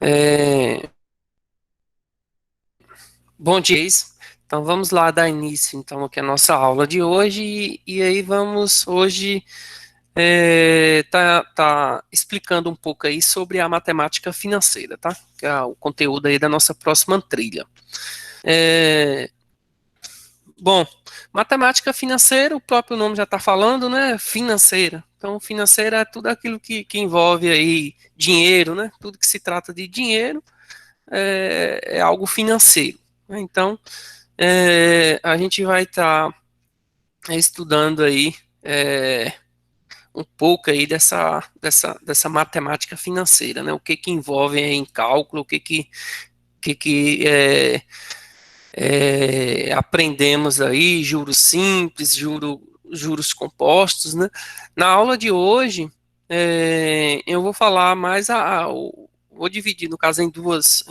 É, bom dia. Então vamos lá dar início então aqui a nossa aula de hoje e aí vamos hoje tá explicando um pouco aí sobre a matemática financeira, tá? Que é o conteúdo aí da nossa próxima trilha. É, bom, matemática financeira, o próprio nome já está falando, né? Financeira. Então financeira é tudo aquilo que envolve aí dinheiro, né? Tudo que se trata de dinheiro é algo financeiro, né? Então a gente vai estar estudando aí é, um pouco aí dessa matemática financeira, né? O que que envolve aí em cálculo, o que que aprendemos aí, juros simples, juros compostos, né? Na aula de hoje, eu vou falar mais vou dividir, no caso, em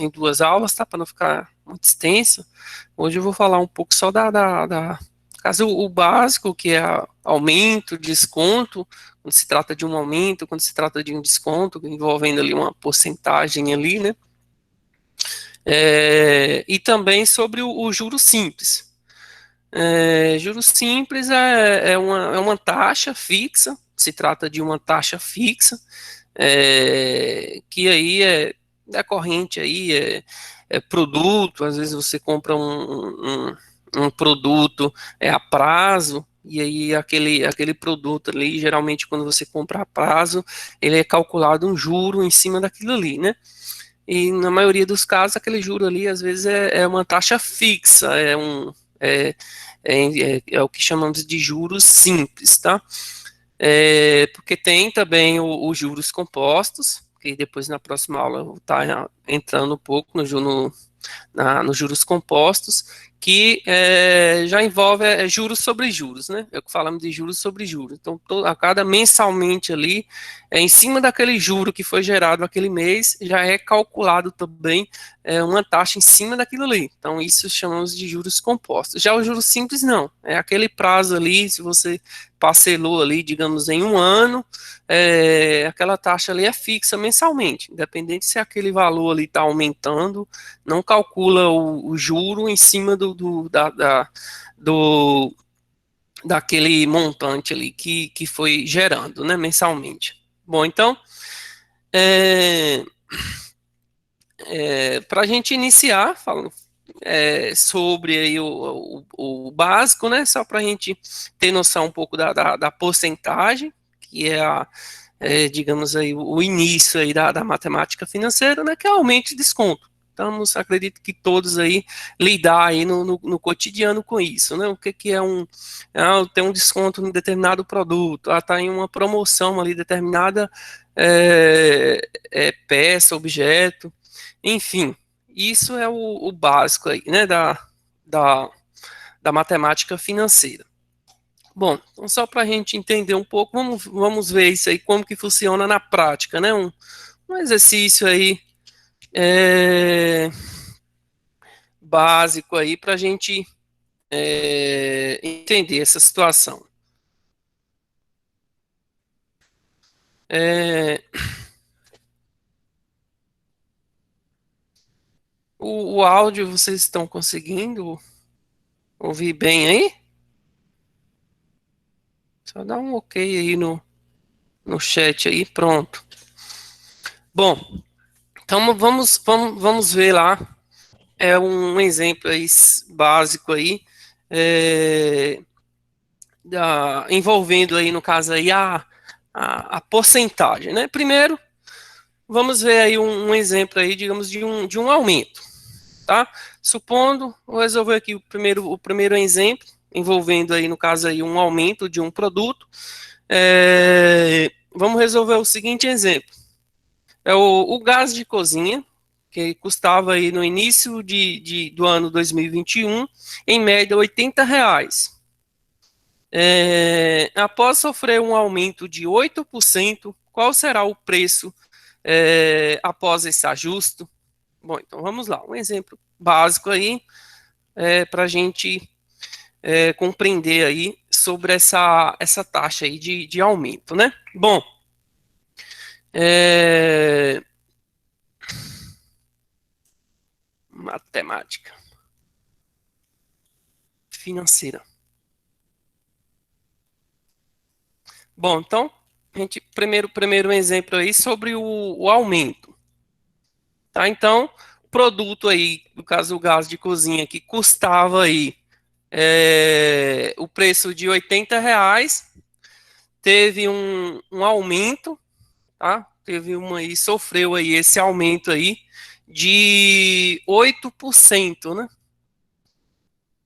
duas aulas, tá? Para não ficar muito extenso. Hoje eu vou falar um pouco só caso o básico, que é aumento, desconto, quando se trata de um aumento, quando se trata de um desconto, envolvendo ali uma porcentagem ali, né? E também sobre o juro simples. Juros simples é uma taxa fixa, se trata de uma taxa fixa, que aí é decorrente aí, é produto, às vezes você compra um produto a prazo, e aí aquele produto ali, geralmente quando você compra a prazo, ele é calculado um juro em cima daquilo ali, né? E na maioria dos casos, aquele juro ali, às vezes, é uma taxa fixa, é, é o que chamamos de juros simples, tá? Porque tem também os juros compostos, que depois na próxima aula eu vou estar entrando um pouco nos juros compostos, que já envolve juros sobre juros, né? É o que falamos de juros sobre juros. Então, a cada mensalmente ali, em cima daquele juro que foi gerado aquele mês, já é calculado também uma taxa em cima daquilo ali. Então, isso chamamos de juros compostos. Já o juros simples, não. É aquele prazo ali, se você parcelou ali, digamos, em um ano, aquela taxa ali é fixa mensalmente, independente se aquele valor ali está aumentando, não calcula o juro em cima do daquele montante ali que foi gerando, né, mensalmente. Bom, então, é, para a gente iniciar, falando sobre aí o básico, né, só para a gente ter noção um pouco da porcentagem, que digamos aí, o início aí da matemática financeira, né, que é aumento e desconto. Então, acredito que todos aí lidar aí no cotidiano com isso, né? O que é tem um desconto em determinado produto, tá em uma promoção ali determinada peça, objeto, enfim, isso é o básico aí, né, da, da matemática financeira. Bom, então só para a gente entender um pouco, vamos ver isso aí, como que funciona na prática, né? Um exercício aí básico aí para a gente entender essa situação. É, o áudio vocês estão conseguindo ouvir bem aí? Só dá um ok aí no chat aí, pronto. Bom, então vamos ver lá um exemplo aí básico aí, é, envolvendo aí, no caso aí, a porcentagem, né? Primeiro, vamos ver aí um exemplo aí, digamos, de um aumento, tá? Supondo, vou resolver aqui o primeiro exemplo, envolvendo aí, no caso aí, um aumento de um produto. Vamos resolver o seguinte exemplo. O gás de cozinha, que custava aí no início do ano 2021, em média, R$ 80. Após sofrer um aumento de 8%, qual será o preço após esse ajuste? Bom, então vamos lá, um exemplo básico aí para a gente compreender aí sobre essa taxa aí de aumento, né? Bom, é, matemática financeira. Bom, então, a gente, primeiro exemplo aí sobre o aumento. Tá? Então, produto aí, no caso o gás de cozinha, que custava aí o preço de R$ 80, teve um aumento, tá? Teve e sofreu aí esse aumento aí de 8%, né?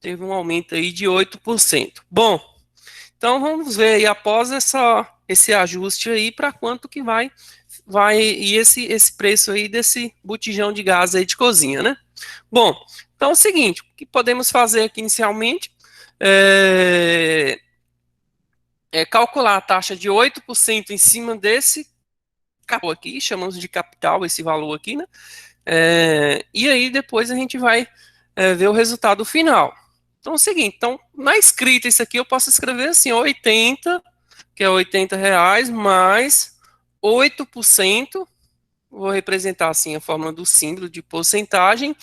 Teve um aumento aí de 8%. Bom, então vamos ver aí após esse ajuste aí para quanto que vai e esse preço aí desse botijão de gás aí de cozinha, né? Bom, então é o seguinte, o que podemos fazer aqui inicialmente é calcular a taxa de 8% em cima desse capital aqui, chamamos de capital esse valor aqui, né? E aí depois a gente vai ver o resultado final. Então é o seguinte, então na escrita isso aqui eu posso escrever assim, 80, que é R$ 80, mais 8%, vou representar assim a fórmula do símbolo de porcentagem,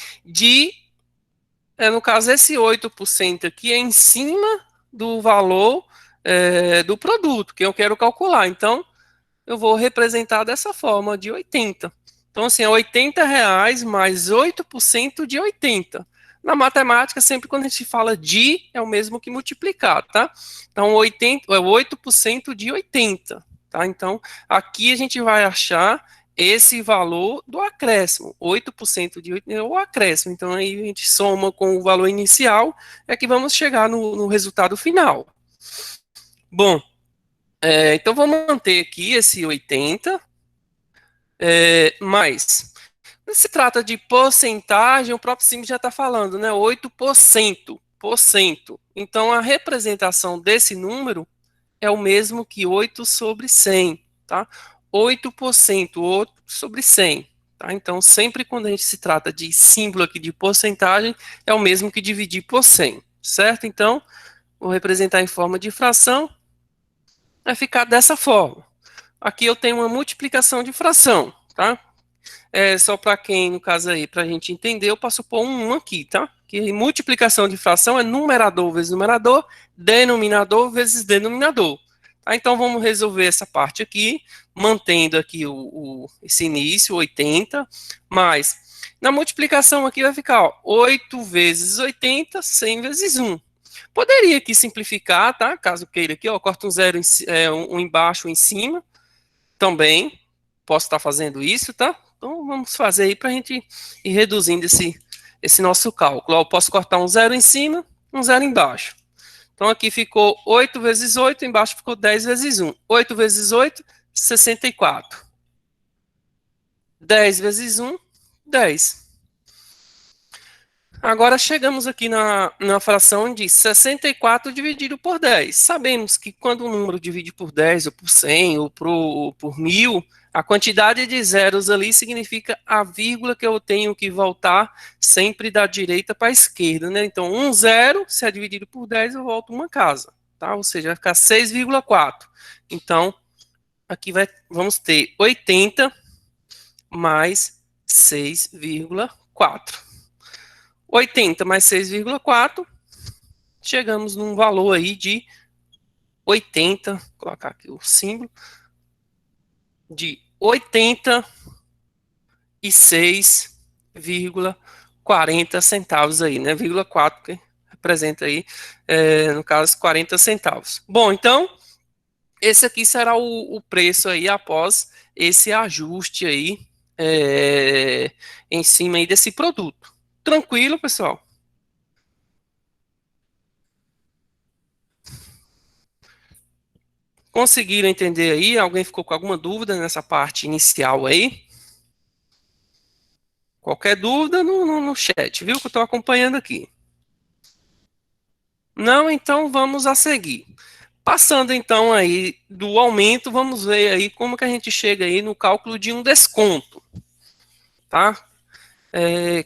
no caso esse 8% aqui é em cima do valor do produto, que eu quero calcular. Então, eu vou representar dessa forma, de 80. Então, assim, é R$ 80 mais 8% de 80. Na matemática, sempre quando a gente fala de, é o mesmo que multiplicar, tá? Então, 80, é 8% de 80, tá? Então, aqui a gente vai achar esse valor do acréscimo. 8% de 80 é o acréscimo. Então, aí a gente soma com o valor inicial, é que vamos chegar no resultado final. Bom, então vamos manter aqui esse 80, mais. Quando se trata de porcentagem, o próprio símbolo já está falando, né? 8%. Então, a representação desse número é o mesmo que 8 sobre 100, tá? 8%, 8 sobre 100. Tá? Então, sempre quando a gente se trata de símbolo aqui de porcentagem, é o mesmo que dividir por 100, certo? Então, vou representar em forma de fração, vai ficar dessa forma. Aqui eu tenho uma multiplicação de fração, tá? Só para quem, no caso aí, para a gente entender, eu passo por um aqui, tá? Que multiplicação de fração é numerador vezes numerador, denominador vezes denominador. Tá? Então vamos resolver essa parte aqui, mantendo aqui esse início, 80, mais. Na multiplicação aqui vai ficar, ó, 8 vezes 80, 100 vezes 1. Poderia aqui simplificar, tá? Caso queira aqui, ó, corta um zero, um embaixo, um em cima, também posso estar fazendo isso, tá? Então vamos fazer aí para a gente ir reduzindo esse nosso cálculo. Ó, eu posso cortar um zero em cima, um zero embaixo. Então aqui ficou 8 vezes 8, embaixo ficou 10 vezes 1. 8 vezes 8, 64. 10 vezes 1, 10. Agora chegamos aqui na fração de 64 dividido por 10. Sabemos que quando um número divide por 10, ou por 100, ou por 1000, a quantidade de zeros ali significa a vírgula que eu tenho que voltar sempre da direita para a esquerda, né? Então, 1 zero, se é dividido por 10, eu volto uma casa, tá? Ou seja, vai ficar 6,4. Então, aqui vamos ter 80 mais 6,4. 80 mais 6,4, chegamos num valor aí de 80, vou colocar aqui o símbolo, de 86,40 centavos aí, né? 4 que representa aí, no caso, 40 centavos. Bom, então, esse aqui será o preço aí após esse ajuste aí em cima aí desse produto. Tranquilo, pessoal? Conseguiram entender aí? Alguém ficou com alguma dúvida nessa parte inicial aí? Qualquer dúvida no chat, viu? Que eu estou acompanhando aqui. Não, então vamos a seguir. Passando então aí do aumento, vamos ver aí como que a gente chega aí no cálculo de um desconto, tá?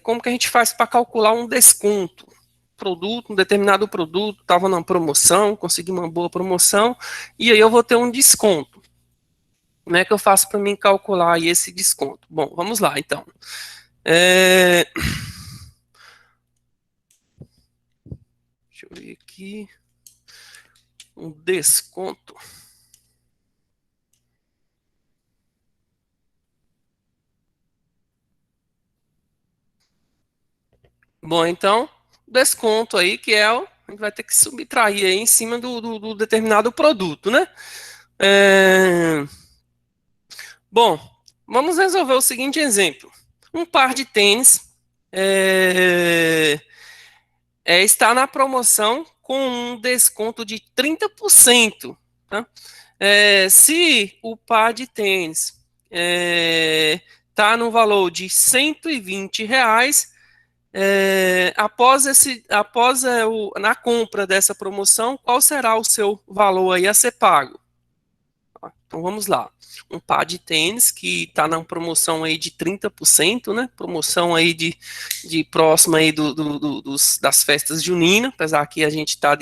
Como que a gente faz para calcular um desconto? Um determinado produto estava na promoção, consegui uma boa promoção, e aí eu vou ter um desconto. Como é que eu faço para mim calcular aí esse desconto? Bom, vamos lá então. Deixa eu ver aqui. Um desconto. Bom, então, desconto aí, que é o. A gente vai ter que subtrair aí em cima do determinado produto, né? É, Bom, vamos resolver o seguinte exemplo. Um par de tênis é, está na promoção com um desconto de 30%. Tá? Se o par de tênis está no valor de R$ 120, na compra dessa promoção, qual será o seu valor aí a ser pago? Então vamos lá. Um par de tênis que está na promoção aí de 30%, né? Promoção aí de próxima aí das festas juninas, apesar que a gente está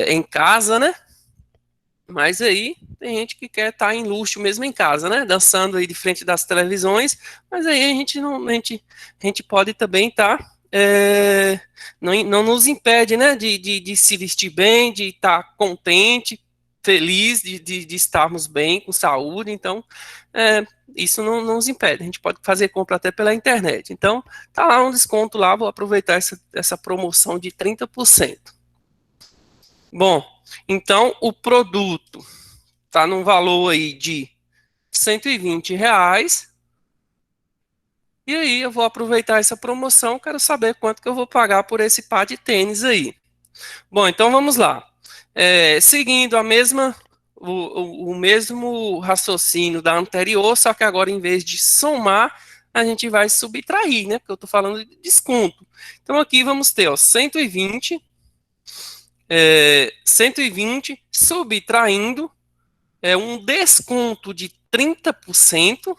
em casa, né? Mas aí tem gente que quer estar em luxo mesmo em casa, né? Dançando aí de frente das televisões, mas aí a gente não, a gente pode também estar não nos impede, né, de se vestir bem, de estar contente, feliz, de estarmos bem, com saúde, então isso não nos impede, a gente pode fazer compra até pela internet. Então, tá lá um desconto lá, vou aproveitar essa promoção de 30%. Bom, então o produto tá num valor aí de R$ 120, e aí eu vou aproveitar essa promoção, quero saber quanto que eu vou pagar por esse par de tênis aí. Bom, então vamos lá. Seguindo o mesmo raciocínio da anterior, só que agora em vez de somar, a gente vai subtrair, né? Porque eu estou falando de desconto. Então aqui vamos ter, ó, 120 subtraindo um desconto de 30%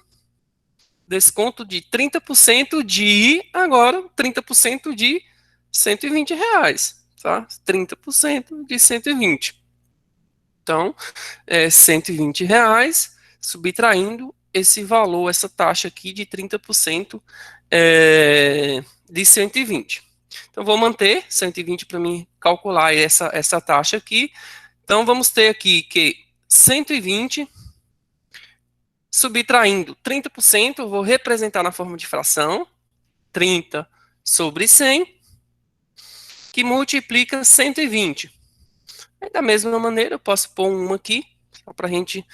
agora 30% de R$ 120, tá? 30% de 120. Então, R$ 120, subtraindo esse valor, essa taxa aqui de 30% de 120. Então, vou manter 120 para mim calcular essa taxa aqui. Então, vamos ter aqui que 120 subtraindo 30%, eu vou representar na forma de fração, 30 sobre 100, que multiplica 120. Aí, da mesma maneira, eu posso pôr uma aqui, só para a gente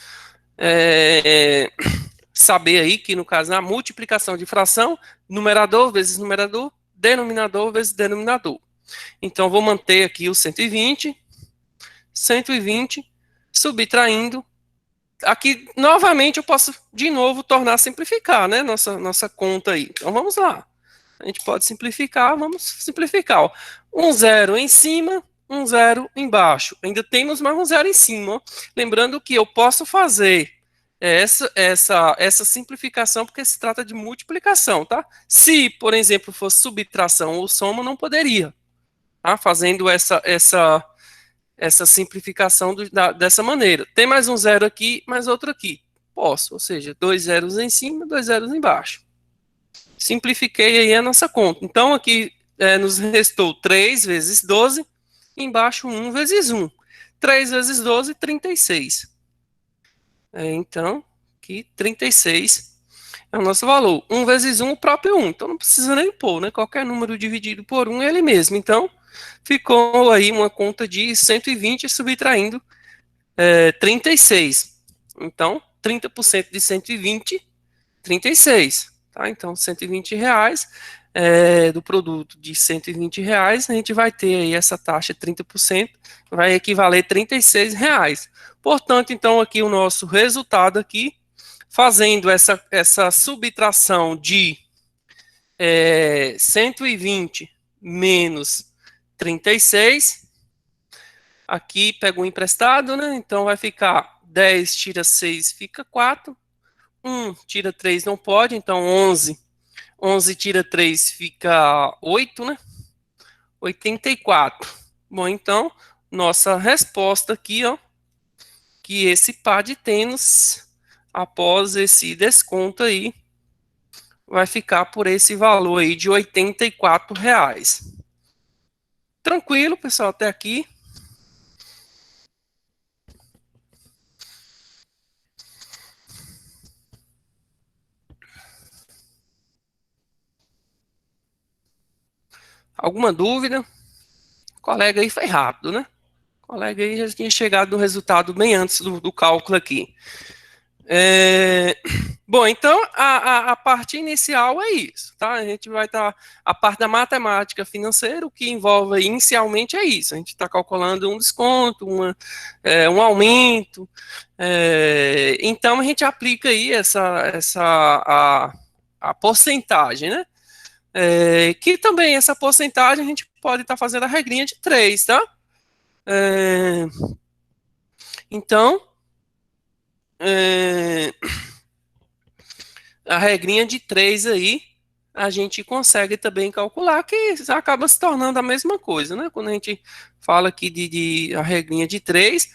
saber aí que, no caso, na multiplicação de fração, numerador vezes numerador, denominador vezes denominador. Então, vou manter aqui o 120, subtraindo. Aqui, novamente, eu posso, de novo, tornar simplificar, né, nossa conta aí. Então, vamos lá. A gente pode simplificar, vamos simplificar. Ó. Um zero em cima, um zero embaixo. Ainda temos mais um zero em cima. Ó. Lembrando que eu posso fazer essa simplificação porque se trata de multiplicação, tá? Se, por exemplo, fosse subtração ou soma, não poderia. Tá? Fazendo essa simplificação dessa maneira. Tem mais um zero aqui, mais outro aqui. Posso, ou seja, dois zeros em cima, dois zeros embaixo. Simplifiquei aí a nossa conta. Então, aqui nos restou 3 vezes 12, embaixo 1 vezes 1. 3 vezes 12, 36. Então, aqui 36 é o nosso valor. 1 vezes 1, o próprio 1. Então, não precisa nem pôr, né? Qualquer número dividido por 1 é ele mesmo. Então, ficou aí uma conta de 120 subtraindo 36. Então, 30% de 120, 36. Tá? Então, R$ 120 do produto de R$ 120, a gente vai ter aí essa taxa de 30%, vai equivaler a R$ 36. Portanto, então, aqui o nosso resultado aqui, fazendo essa subtração de 120 menos 36, aqui pega o emprestado, né? Então vai ficar 10 tira 6, fica 4. 1 tira 3 não pode, então 11. 11 tira 3 fica 8, né? 84. Bom, então, nossa resposta aqui, ó, que esse par de tênis, após esse desconto aí, vai ficar por esse valor aí de R$ 84. Tranquilo, pessoal, até aqui. Alguma dúvida? O colega aí foi rápido, né? O colega aí já tinha chegado no resultado bem antes do cálculo aqui. Bom, então a parte inicial é isso, tá? A gente vai estar. A parte da matemática financeira, o que envolve inicialmente é isso. A gente está calculando um desconto, um aumento. Então a gente aplica aí a porcentagem, né? Que também essa porcentagem a gente pode estar fazendo a regrinha de 3, tá? Então, é, a regrinha de 3 aí, a gente consegue também calcular que acaba se tornando a mesma coisa, né? Quando a gente fala aqui de a regrinha de 3,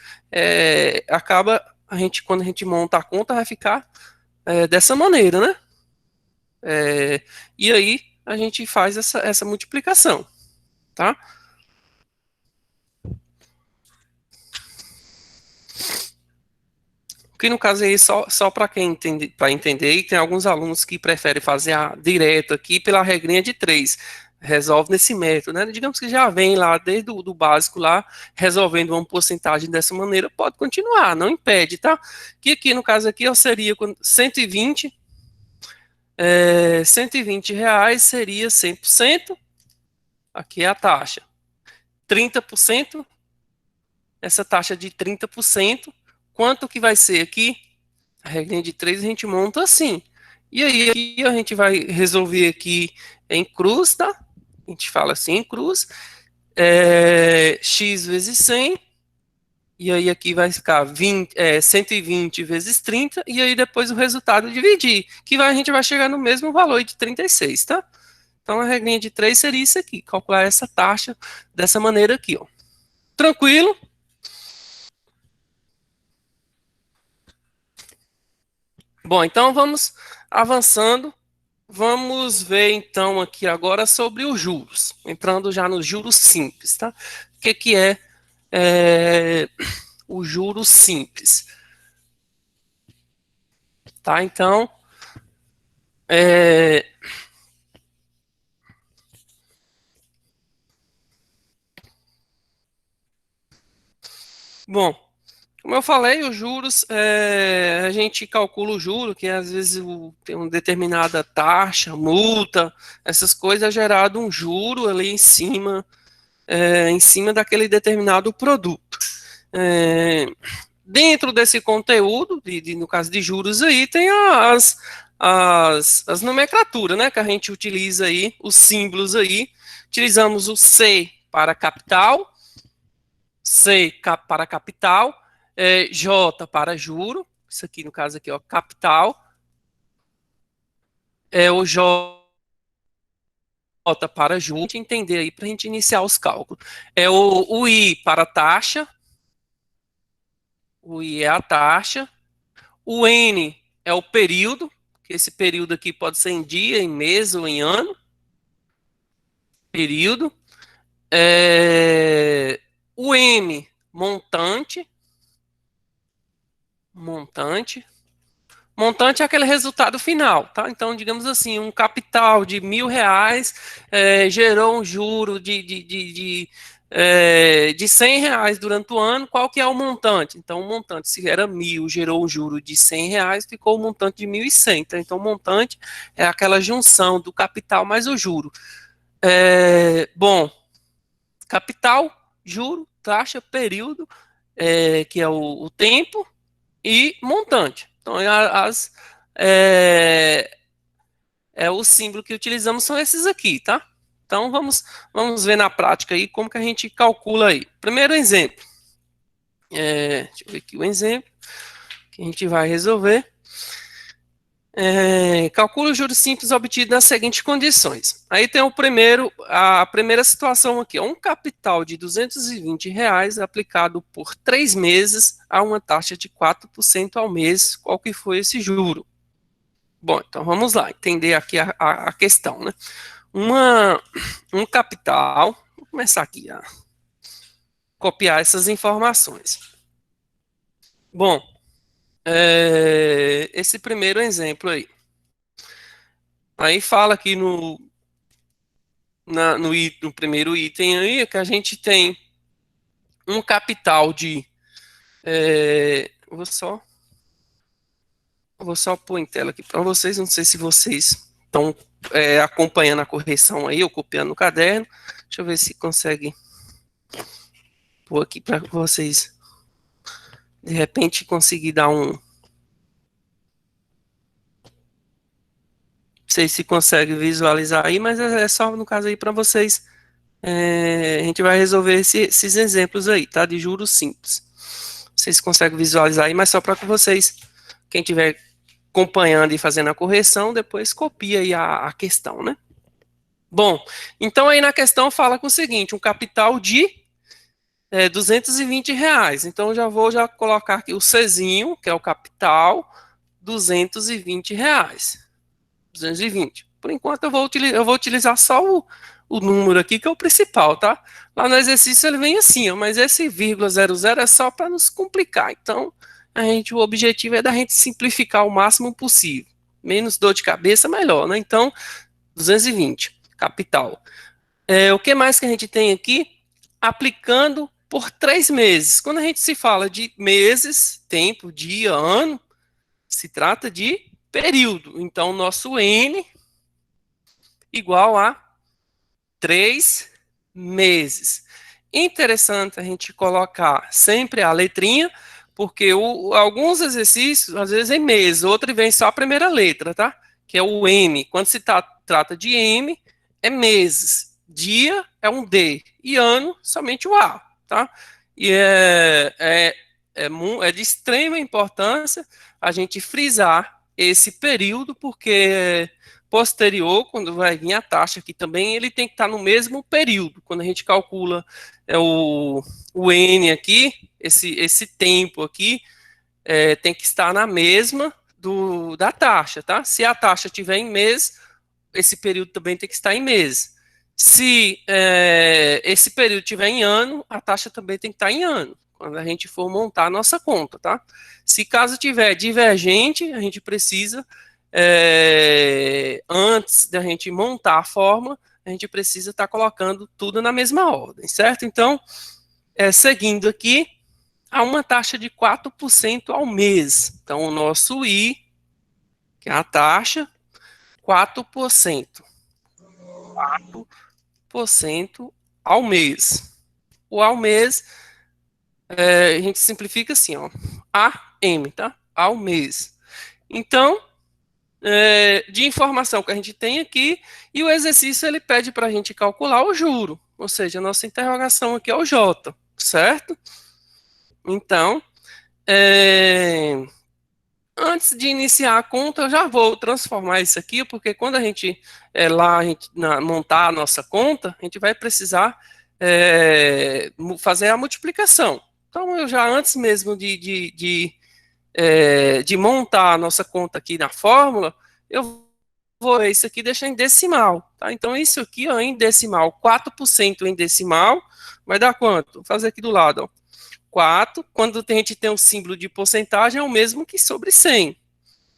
acaba, quando a gente monta a conta, vai ficar dessa maneira, né? E aí, a gente faz essa multiplicação, tá? Que no caso aí, só para quem entende, para entender, e tem alguns alunos que preferem fazer direto aqui pela regrinha de 3. Resolve nesse método, né? Digamos que já vem lá desde o do básico lá, resolvendo uma porcentagem dessa maneira, pode continuar, não impede, tá? Que aqui, no caso aqui, seria 120, 120 reais seria 100%, aqui é a taxa. 30%, essa taxa de 30%, quanto que vai ser aqui? A regrinha de 3 a gente monta assim. E aí aqui a gente vai resolver aqui em cruz, tá? A gente fala assim em cruz. X vezes 100. E aí aqui vai ficar 120 vezes 30. E aí depois o resultado dividir. A gente vai chegar no mesmo valor de 36, tá? Então a regrinha de 3 seria isso aqui. Calcular essa taxa dessa maneira aqui, ó. Tranquilo? Bom, então vamos avançando. Vamos ver então aqui agora sobre os juros, entrando já nos juros simples, tá? O que é o juros simples, tá? Então, é, bom, como eu falei, os juros, a gente calcula o juro, que às vezes tem uma determinada taxa, multa, essas coisas, é gerado um juro ali em cima daquele determinado produto. Dentro desse conteúdo, no caso de juros aí, tem as nomenclaturas, né, que a gente utiliza aí, os símbolos aí. Utilizamos o C para capital, para capital, J para juro, isso aqui no caso aqui, ó, capital, o J para juro, entender aí para a gente iniciar os cálculos. O I para taxa, o I é a taxa, o N é o período, que esse período aqui pode ser em dia, em mês ou em ano. Período. O M, montante. Montante. Montante é aquele resultado final, tá? Então, digamos assim, um capital de R$ 1.000 gerou um juro de R$ 100 durante o ano. Qual que é o montante? Então, o montante, se era 1.000, gerou um juro de R$ 100, ficou o montante de 1.100. Tá? Então, o montante é aquela junção do capital mais o juro. Bom, capital, juro, taxa, período, que é o tempo, e montante. Então, o símbolo que utilizamos são esses aqui, tá? Então, vamos ver na prática aí como que a gente calcula aí. Primeiro exemplo. Deixa eu ver aqui o exemplo que a gente vai resolver. Calcula os juros simples obtidos nas seguintes condições. Aí tem a primeira situação aqui, um capital de R$ 220 aplicado por 3 meses a uma taxa de 4% ao mês. Qual que foi esse juro? Bom, então vamos lá, entender aqui a questão, né? Um capital começar aqui a copiar essas informações. Bom, esse primeiro exemplo aí. Aí fala aqui no primeiro item aí que a gente tem um capital de. Vou só pôr em tela aqui para vocês. Não sei se vocês estão acompanhando a correção aí ou copiando no caderno. Deixa eu ver se consegue pôr aqui para vocês de repente conseguir dar um. Não sei se consegue visualizar aí, mas é só no caso aí para vocês. A gente vai resolver esses exemplos aí, tá? De juros simples. Vocês conseguem visualizar aí, mas só para que vocês, quem tiver acompanhando e fazendo a correção, depois copia aí a questão, né? Bom, então aí na questão fala com o seguinte, um capital de R$ 220. Então já vou colocar aqui o Czinho, que é o capital, R$ 220. 220. Por enquanto eu vou utilizar só o número aqui, que é o principal, tá? Lá no exercício ele vem assim, ó, mas esse vírgula 00 é só para nos complicar. Então, o objetivo é da gente simplificar o máximo possível. Menos dor de cabeça, melhor, né? Então, 220, capital. O que mais que a gente tem aqui? Aplicando por 3 meses. Quando a gente se fala de meses, tempo, dia, ano, se trata de período. Então, nosso N igual a 3 meses. Interessante a gente colocar sempre a letrinha, porque alguns exercícios, às vezes, é mês, outro vem só a primeira letra, tá? Que é o M. Quando se trata de M, é meses. Dia é um D. E ano, somente o A, tá? E é de extrema importância a gente frisar esse período, porque posterior, quando vai vir a taxa aqui também, ele tem que estar no mesmo período. Quando a gente calcula o N aqui, esse tempo aqui, tem que estar na mesma da taxa, tá? Se a taxa tiver em mês, esse período também tem que estar em mês. Se esse período tiver em ano, a taxa também tem que estar em ano, quando a gente for montar a nossa conta, tá? Se caso tiver divergente, a gente precisa, antes da gente montar a forma, a gente precisa estar colocando tudo na mesma ordem, certo? Então, seguindo aqui, há uma taxa de 4% ao mês. Então, o nosso I, que é a taxa, 4%. 4% ao mês. O ao mês, a gente simplifica assim, ó, AM, tá? Ao mês. Então, de informação que a gente tem aqui, e o exercício ele pede para a gente calcular o juro, ou seja, a nossa interrogação aqui é o J, certo? Então, antes de iniciar a conta, eu já vou transformar isso aqui, porque quando a gente montar a nossa conta, a gente vai precisar fazer a multiplicação. Então, eu já antes mesmo de montar a nossa conta aqui na fórmula, eu vou isso aqui deixar em decimal. Tá? Então, isso aqui ó, em decimal, 4% em decimal, vai dar quanto? Vou fazer aqui do lado, ó. 4, quando a gente tem um símbolo de porcentagem, é o mesmo que sobre 100.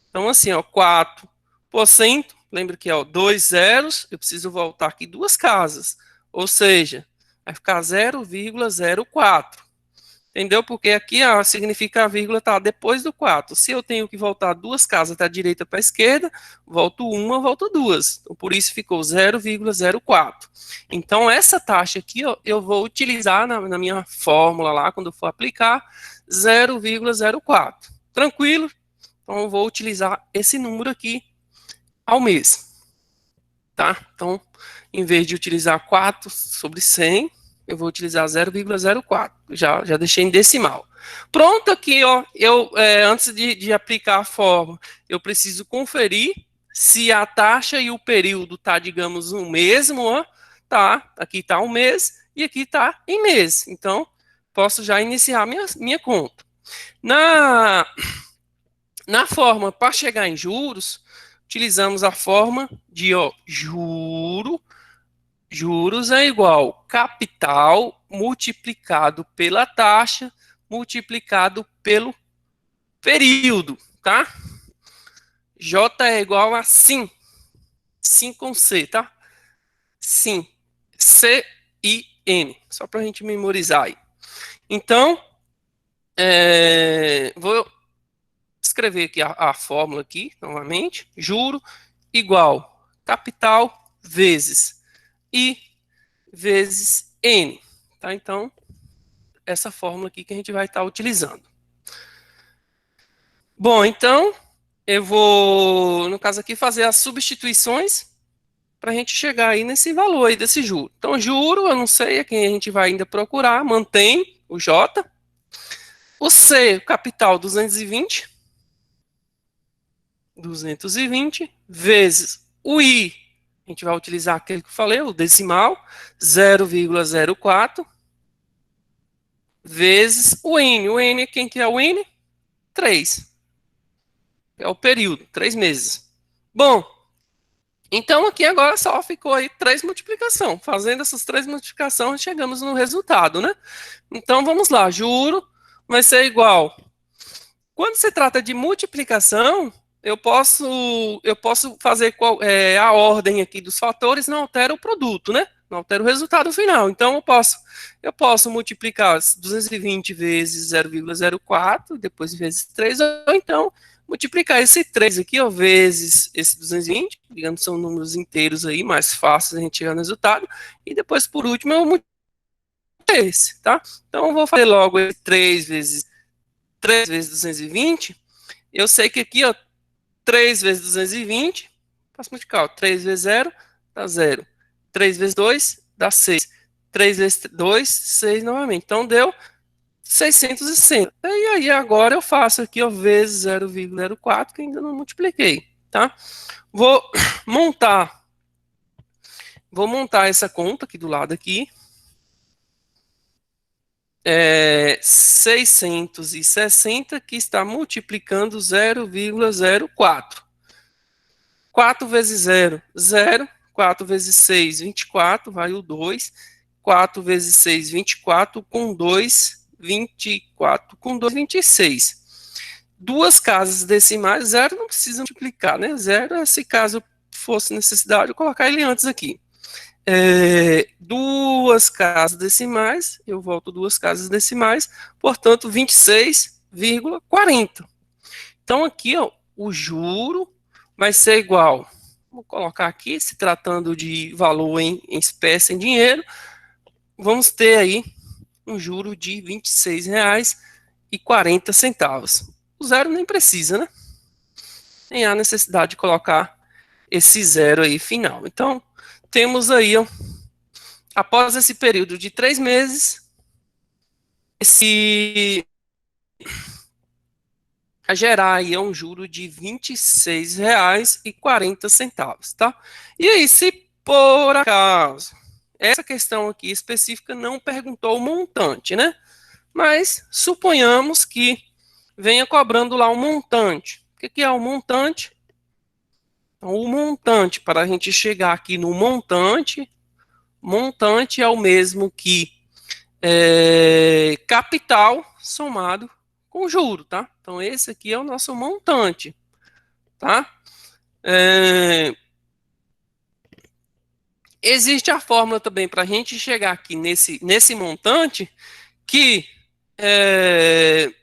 Então, assim, ó, 4%, lembra que, ó, 2 zeros, eu preciso voltar aqui 2 casas, ou seja, vai ficar 0,04. Entendeu? Porque aqui ó, significa a vírgula tá depois do 4. Se eu tenho que voltar 2 casas da direita para a esquerda, volto 1, volto 2. Então, por isso ficou 0,04. Então, essa taxa aqui ó, eu vou utilizar na minha fórmula lá, quando eu for aplicar, 0,04. Tranquilo? Então, eu vou utilizar esse número aqui ao mês. Tá? Então, em vez de utilizar 4 sobre 100, eu vou utilizar 0,04. Já deixei em decimal. Pronto aqui, ó. Antes de aplicar a fórmula, eu preciso conferir se a taxa e o período tá, digamos, o mesmo, ó. Tá, aqui tá um mês e aqui tá em mês. Então, posso já iniciar minha conta. Na forma, para chegar em juros, utilizamos a forma de juro Juros é igual capital multiplicado pela taxa multiplicado pelo período, tá? J é igual a sim. Sim com C, tá? Sim. C-I-N. Só para a gente memorizar aí. Então, vou escrever aqui a fórmula aqui, novamente. Juro igual capital vezes I vezes N. Tá? Então, essa fórmula aqui que a gente vai estar utilizando. Bom, então, eu vou, no caso aqui, fazer as substituições para a gente chegar aí nesse valor aí desse juro. Então, juro, eu não sei, é quem a gente vai ainda procurar, mantém o J. O C, capital 220. 220 vezes o I, a gente vai utilizar aquele que eu falei, o decimal, 0,04, vezes o N. O N, quem que é o N? 3. É o período, 3 meses. Bom, então aqui agora só ficou aí 3 multiplicação. Fazendo essas 3 multiplicações, chegamos no resultado, né? Então vamos lá, juro vai ser igual. Quando se trata de multiplicação, eu posso fazer a ordem aqui dos fatores, não altera o produto, né? Não altera o resultado final. Então eu posso multiplicar 220 vezes 0,04, depois vezes 3, ou então multiplicar esse 3 aqui, ó, vezes esse 220, digamos, são números inteiros aí, mais fáceis a gente chegar no resultado, e depois, por último, eu multiplico esse, tá? Então eu vou fazer logo esse 3 vezes 220, eu sei que aqui, ó, 3 vezes 220, posso multiplicar, ó, 3 vezes 0, dá 0. 3 vezes 2, dá 6. 3 vezes 2, 6 novamente. Então, deu 660. E aí, agora eu faço aqui, ó, vezes 0,04, que ainda não multipliquei, tá? Vou montar, essa conta aqui do lado aqui. 660 que está multiplicando 0,04. 4 vezes 0, 0. 4 vezes 6, 24, vai o 2. 4 vezes 6, 24, com 2, 24, com 2, 26. Duas casas decimais, 0 não precisa multiplicar, né? 0, se caso fosse necessidade, eu colocar ele antes aqui. Duas casas decimais, eu volto duas casas decimais, portanto, 26,40. Então, aqui, ó, o juro vai ser igual, vou colocar aqui, se tratando de valor em espécie, em dinheiro, vamos ter aí um juro de R$ 26,40. O zero nem precisa, né? Nem há necessidade de colocar esse zero aí final. Então, temos aí, ó, após esse período de 3 meses, esse a gerar aí um juro de R$ 26,40, tá? E aí, se por acaso essa questão aqui específica não perguntou o montante, né? Mas suponhamos que venha cobrando lá um montante. O que é o montante? Então, o montante, para a gente chegar aqui no montante é o mesmo que capital somado com juro, tá? Então, esse aqui é o nosso montante, tá? Existe a fórmula também para a gente chegar aqui nesse montante, que é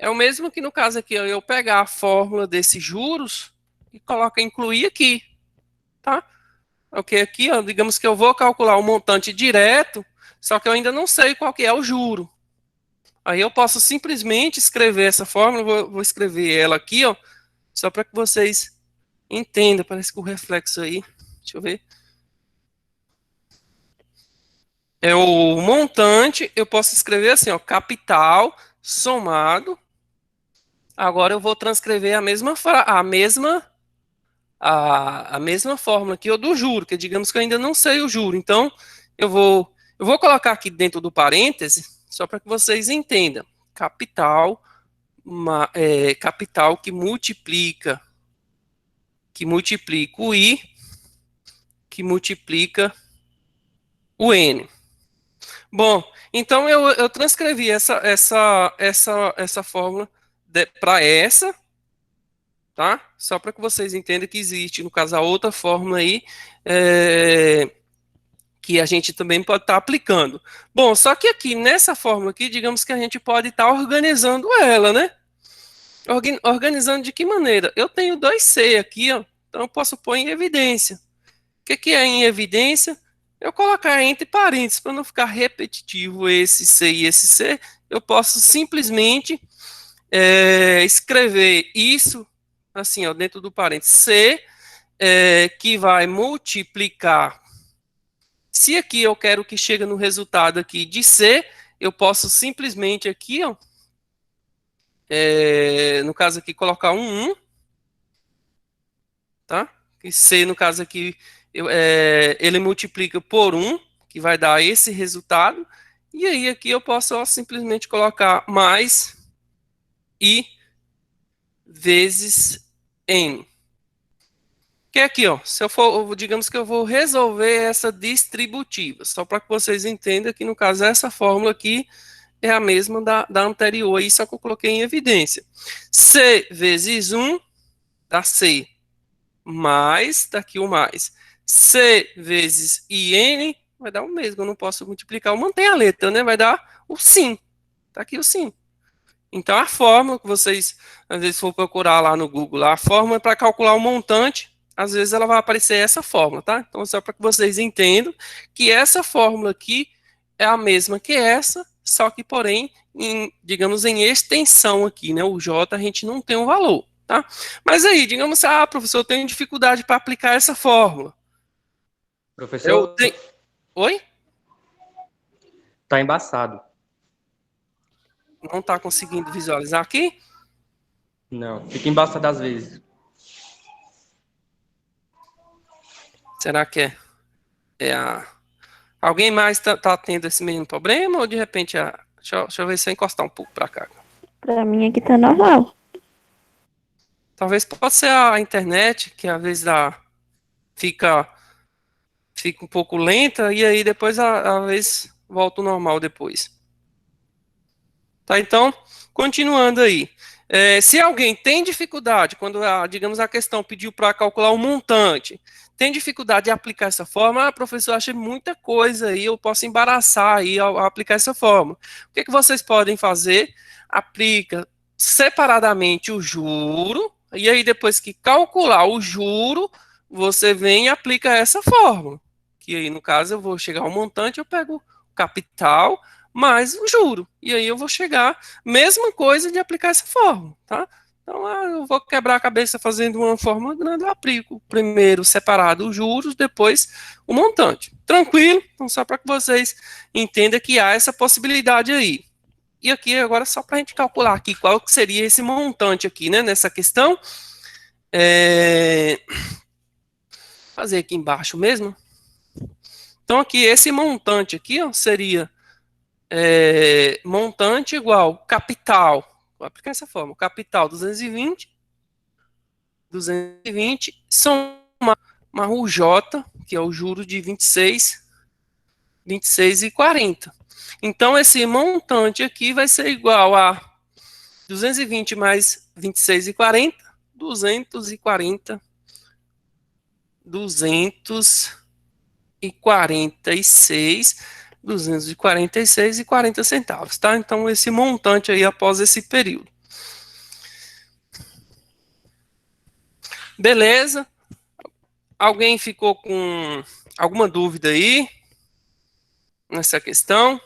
o mesmo que no caso aqui, eu pegar a fórmula desses juros e incluir aqui, tá? Ok, aqui, ó, digamos que eu vou calcular o montante direto, só que eu ainda não sei qual que é o juro. Aí eu posso simplesmente escrever essa fórmula, vou escrever ela aqui, ó, só para que vocês entendam. Parece que o reflexo aí, deixa eu ver. É o montante, eu posso escrever assim, ó, capital somado. Agora eu vou transcrever a mesma fórmula aqui, ou do juro, que digamos que eu ainda não sei o juro. Então, eu vou colocar aqui dentro do parêntese, só para que vocês entendam. Capital que multiplica o I, que multiplica o N. Bom, então eu transcrevi essa fórmula para essa, tá? Só para que vocês entendam que existe, no caso, a outra fórmula aí, que a gente também pode estar aplicando. Bom, só que aqui, nessa fórmula aqui, digamos que a gente pode estar organizando ela, né? Organizando de que maneira? Eu tenho 2C aqui, ó, então eu posso pôr em evidência. O que é em evidência? Eu colocar entre parênteses, para não ficar repetitivo esse C e esse C, eu posso simplesmente escrever isso, assim, ó, dentro do parênteses, C, que vai multiplicar. Se aqui eu quero que chegue no resultado aqui de C, eu posso simplesmente aqui, ó, no caso aqui, colocar um 1, tá? E C, no caso aqui, ele multiplica por 1, que vai dar esse resultado. E aí aqui eu posso simplesmente colocar mais I vezes N. Que é aqui, ó, se eu for, digamos que eu vou resolver essa distributiva, só para que vocês entendam que no caso essa fórmula aqui é a mesma da anterior, aí só que eu coloquei em evidência. C vezes 1 dá C, mais, daqui o mais. C vezes IN vai dar o mesmo, eu não posso multiplicar, eu mantenho a letra, né? Vai dar o sim, tá aqui o sim. Então a fórmula que vocês, às vezes, for procurar lá no Google, a fórmula para calcular o montante, às vezes ela vai aparecer essa fórmula, tá? Então só para que vocês entendam que essa fórmula aqui é a mesma que essa, só que porém, digamos, em extensão aqui, né? O J a gente não tem um valor, tá? Mas aí, digamos, professor, eu tenho dificuldade para aplicar essa fórmula. Professor, Oi? tá embaçado. Não está conseguindo visualizar aqui? Não, fica embaçado às vezes. Será que é a... Alguém mais tá tendo esse mesmo problema? Ou de repente, deixa eu ver se eu encostar um pouco para cá. Pra mim aqui tá normal. Talvez possa ser a internet, que às vezes fica um pouco lenta, e aí depois, às vezes, volta ao normal depois. Tá, então, continuando aí. Se alguém tem dificuldade, quando, digamos, a questão pediu para calcular o montante, tem dificuldade de aplicar essa forma, professor, achei muita coisa aí, eu posso embaraçar aí ao aplicar essa forma. O que vocês podem fazer? Aplica separadamente o juro, e aí depois que calcular o juro, você vem e aplica essa fórmula. Que aí, no caso, eu vou chegar ao montante, eu pego o capital mais o juro. E aí eu vou chegar, mesma coisa de aplicar essa fórmula, tá? Então, eu vou quebrar a cabeça fazendo uma fórmula grande, eu aplico primeiro separado os juros, depois o montante. Tranquilo? Então, só para que vocês entendam que há essa possibilidade aí. E aqui, agora, só para a gente calcular aqui qual que seria esse montante aqui, né, nessa questão. Fazer aqui embaixo mesmo. Então, aqui, esse montante aqui, ó, seria montante igual capital. Vou aplicar essa forma. Capital 220 soma o J, que é o juro de 26 e 40. Então, esse montante aqui vai ser igual a 220 mais 26 e 40, 240, 246 e 40 centavos, tá? Então, esse montante aí após esse período. Beleza? Alguém ficou com alguma dúvida aí nessa questão?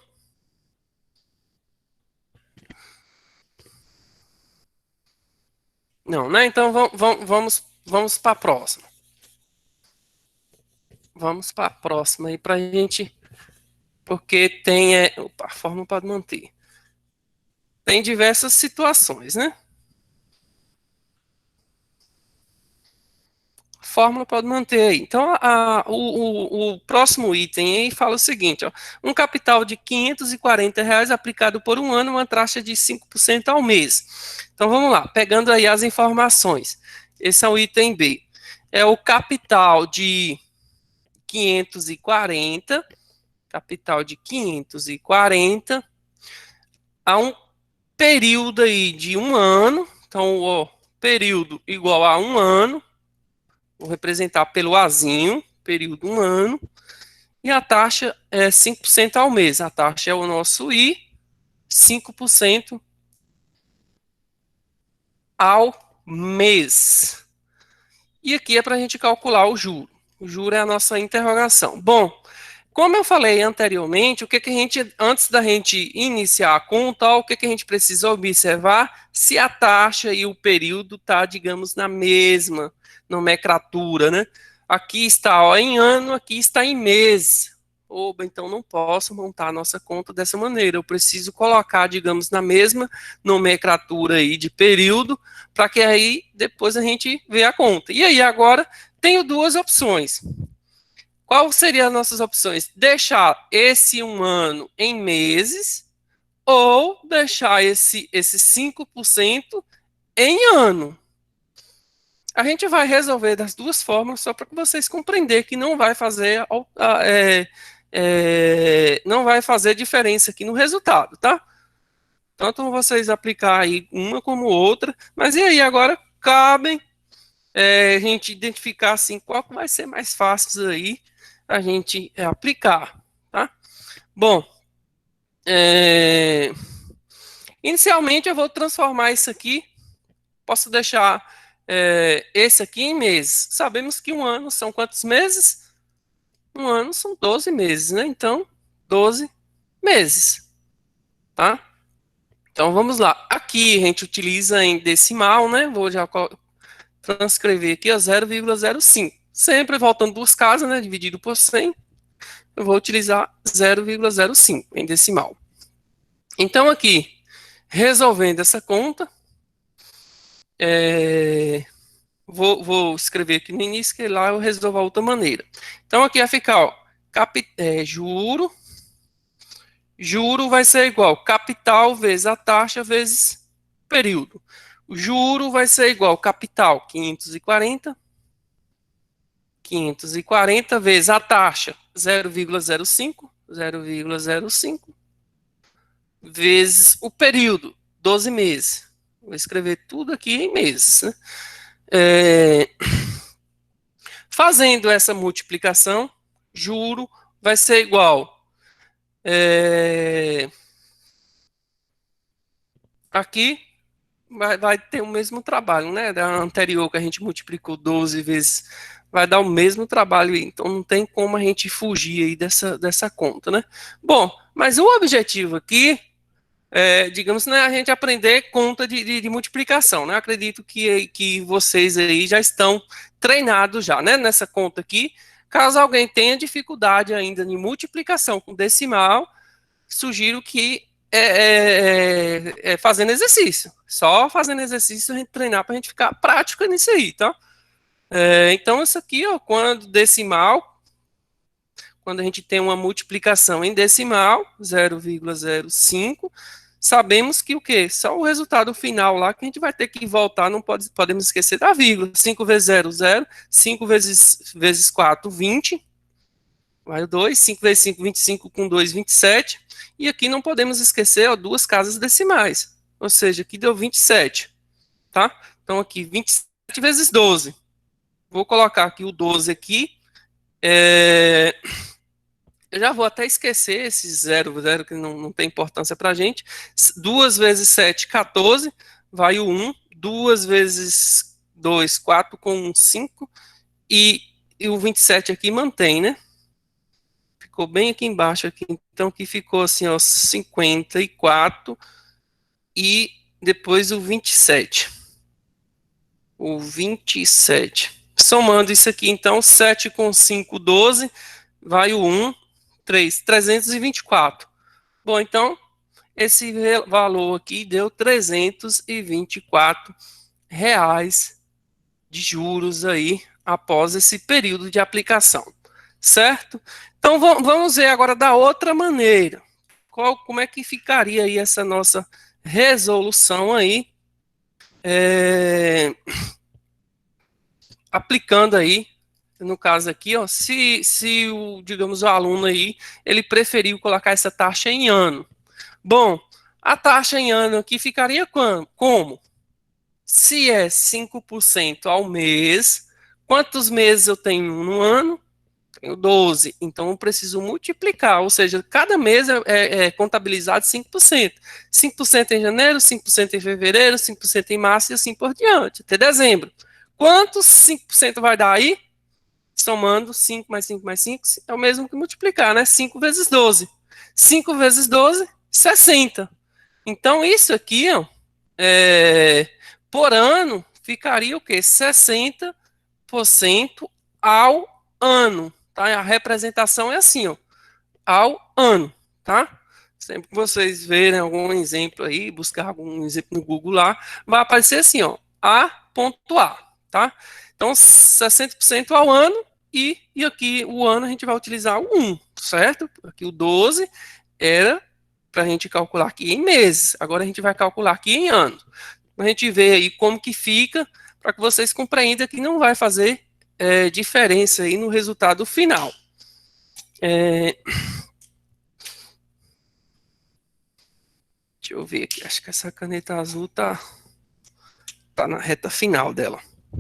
Não, né? Então, vamos para a próxima. Vamos para a próxima aí para a gente... Porque tem... Opa, a fórmula pode manter. Tem diversas situações, né? Fórmula pode manter aí. Então, o próximo item aí fala o seguinte, ó, um capital de R$ 540 aplicado por um ano, uma taxa de 5% ao mês. Então, vamos lá, pegando aí as informações. Esse é o item B. É o capital de capital de 540, a um período aí de 1 ano, então, ó, período igual a 1 ano, vou representar pelo Azinho, período 1 ano, e a taxa é 5% ao mês, a taxa é o nosso I, 5% ao mês. E aqui é para a gente calcular o juro. O juro é a nossa interrogação. Bom, como eu falei anteriormente, o que a gente, antes da gente iniciar a conta, o que a gente precisa observar? Se a taxa e o período tá, digamos, na mesma nomenclatura, né? Aqui está ó, em ano, aqui está em mês. Oba, então não posso montar a nossa conta dessa maneira. Eu preciso colocar, digamos, na mesma nomenclatura aí de período, para que aí depois a gente vê a conta. E aí agora tenho duas opções. Qual seriam as nossas opções? Deixar esse 1 ano em meses ou deixar esse 5% em ano. A gente vai resolver das duas formas só para que vocês compreenderem que não vai fazer não vai fazer diferença aqui no resultado, tá? Tanto vocês aplicar aí uma como outra, mas e aí agora cabem a gente identificar assim qual que vai ser mais fácil aí a gente aplicar, tá? Bom, inicialmente eu vou transformar isso aqui, posso deixar esse aqui em meses. Sabemos que 1 ano são quantos meses? 1 ano são 12 meses, né? Então, 12 meses, tá? Então, vamos lá. Aqui a gente utiliza em decimal, né? Vou já transcrever aqui a 0,05. Sempre voltando duas casas, né? Dividido por 100. Eu vou utilizar 0,05 em decimal. Então, aqui, resolvendo essa conta, vou escrever aqui no início, que lá eu resolvo a outra maneira. Então, aqui vai ficar, ó, juro vai ser igual capital vezes a taxa vezes período. O juro vai ser igual capital 540 vezes a taxa 0,05 vezes o período 12 meses. Vou escrever tudo aqui em meses, né? Fazendo essa multiplicação, juro vai ser igual aqui vai ter o mesmo trabalho, né? Da anterior que a gente multiplicou 12 vezes, vai dar o mesmo trabalho, então não tem como a gente fugir aí dessa conta, né? Bom, mas o objetivo aqui digamos, né, a gente aprender conta de multiplicação, né? Acredito que vocês aí já estão treinados já, né? Nessa conta aqui. Caso alguém tenha dificuldade ainda em multiplicação com decimal, sugiro que fazendo exercício. Só fazendo exercício a gente treinar para a gente ficar prático nisso aí, tá? Então, isso aqui, ó, quando a gente tem uma multiplicação em decimal, 0,05, sabemos que o quê? Só o resultado final lá que a gente vai ter que voltar, não podemos esquecer da vírgula. 5 vezes 0, 0. 5 vezes 4, 20. Vai o 2. 5 vezes 5, 25. Com 2, 27. E aqui não podemos esquecer, ó, duas casas decimais. Ou seja, aqui deu 27. Tá? Então aqui, 27 vezes 12. Vou colocar aqui o 12 aqui. Eu já vou até esquecer esse 0, que não tem importância para a gente. 2 vezes 7, 14. Vai o 1. 2 vezes 2, 4 com 1, 5. E o 27 aqui mantém, né? Ficou bem aqui embaixo. Aqui. Então aqui ficou assim, ó, 54. E depois o 27. O 27. Somando isso aqui, então, 7 com 5, 12. Vai o 1. 324. Bom, então, esse valor aqui deu R$ 324 de juros aí após esse período de aplicação, certo? Então, vamos ver agora da outra maneira. Como é que ficaria aí essa nossa resolução aí, aplicando aí no caso aqui, ó, se o, digamos, o aluno aí, ele preferiu colocar essa taxa em ano. Bom, a taxa em ano aqui ficaria como? Se é 5% ao mês, quantos meses eu tenho no ano? Tenho 12. Então, eu preciso multiplicar, ou seja, cada mês é contabilizado 5%. 5% em janeiro, 5% em fevereiro, 5% em março e assim por diante, até dezembro. Quantos 5% vai dar aí? Somando 5 mais 5 mais 5, é o mesmo que multiplicar, né? 5 vezes 12. 5 vezes 12, 60. Então, isso aqui, ó, por ano, ficaria o quê? 60% ao ano, tá? A representação é assim, ó, ao ano, tá? Sempre que vocês verem algum exemplo aí, buscar algum exemplo no Google lá, vai aparecer assim, ó, A.A, tá? Então, 60% ao ano e aqui o ano a gente vai utilizar o 1, certo? Aqui o 12 era para a gente calcular aqui em meses, agora a gente vai calcular aqui em anos. A gente vê aí como que fica, para que vocês compreendam que não vai fazer diferença aí no resultado final. Deixa eu ver aqui, acho que essa caneta azul tá na reta final dela.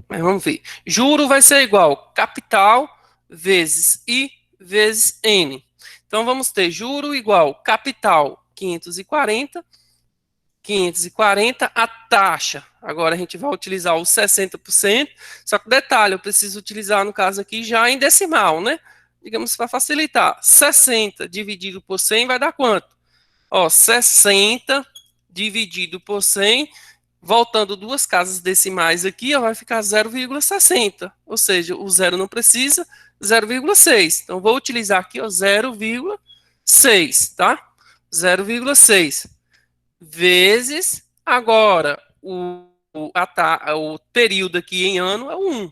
Mas vamos ver. Juro vai ser igual capital vezes I vezes N. Então vamos ter juro igual capital 540, 540, a taxa. Agora a gente vai utilizar os 60%, só que detalhe, eu preciso utilizar no caso aqui já em decimal, né? Digamos para facilitar. 60 dividido por 100 vai dar quanto? Ó, 60 dividido por 100, voltando duas casas decimais aqui, ó, vai ficar 0,60. Ou seja, o zero não precisa, 0,6. Então, vou utilizar aqui, ó, 0,6, tá? 0,6 vezes, agora, o período aqui em ano é 1.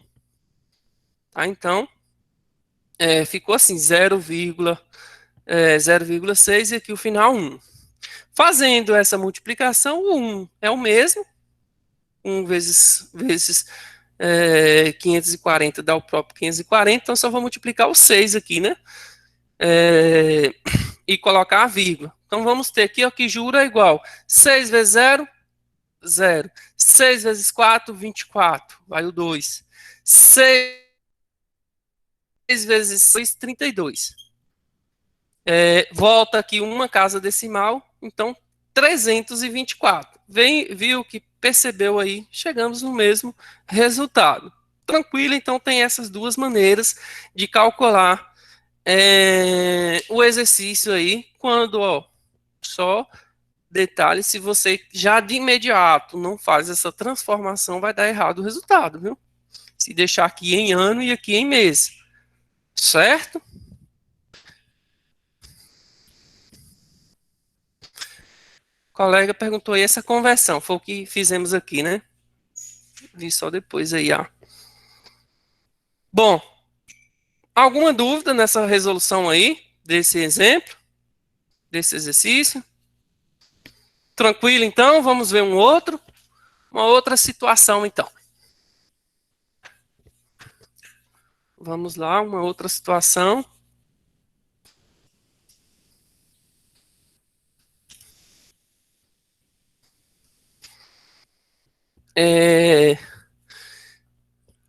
Tá? Então, ficou assim, 0,6 e aqui o final 1. Fazendo essa multiplicação, o 1 é o mesmo. 1 vezes 540 dá o próprio 540, então só vou multiplicar o 6 aqui, né? E colocar a vírgula. Então vamos ter aqui, ó, que juro é igual 6 vezes 0, 0. 6 vezes 4, 24. Vai o 2. 6 vezes 2, 32. Volta aqui uma casa decimal, então 324. Viu que percebeu aí? Chegamos no mesmo resultado. Tranquilo, então tem essas duas maneiras de calcular o exercício aí, quando, ó, só detalhe, se você já de imediato não faz essa transformação, vai dar errado o resultado, viu? Se deixar aqui em ano e aqui em mês, certo? O colega perguntou aí essa conversão, foi o que fizemos aqui, né? Vi só depois aí, ó. Bom, alguma dúvida nessa resolução aí, desse exemplo, desse exercício? Tranquilo, então, vamos ver uma outra situação, então. Vamos lá, uma outra situação.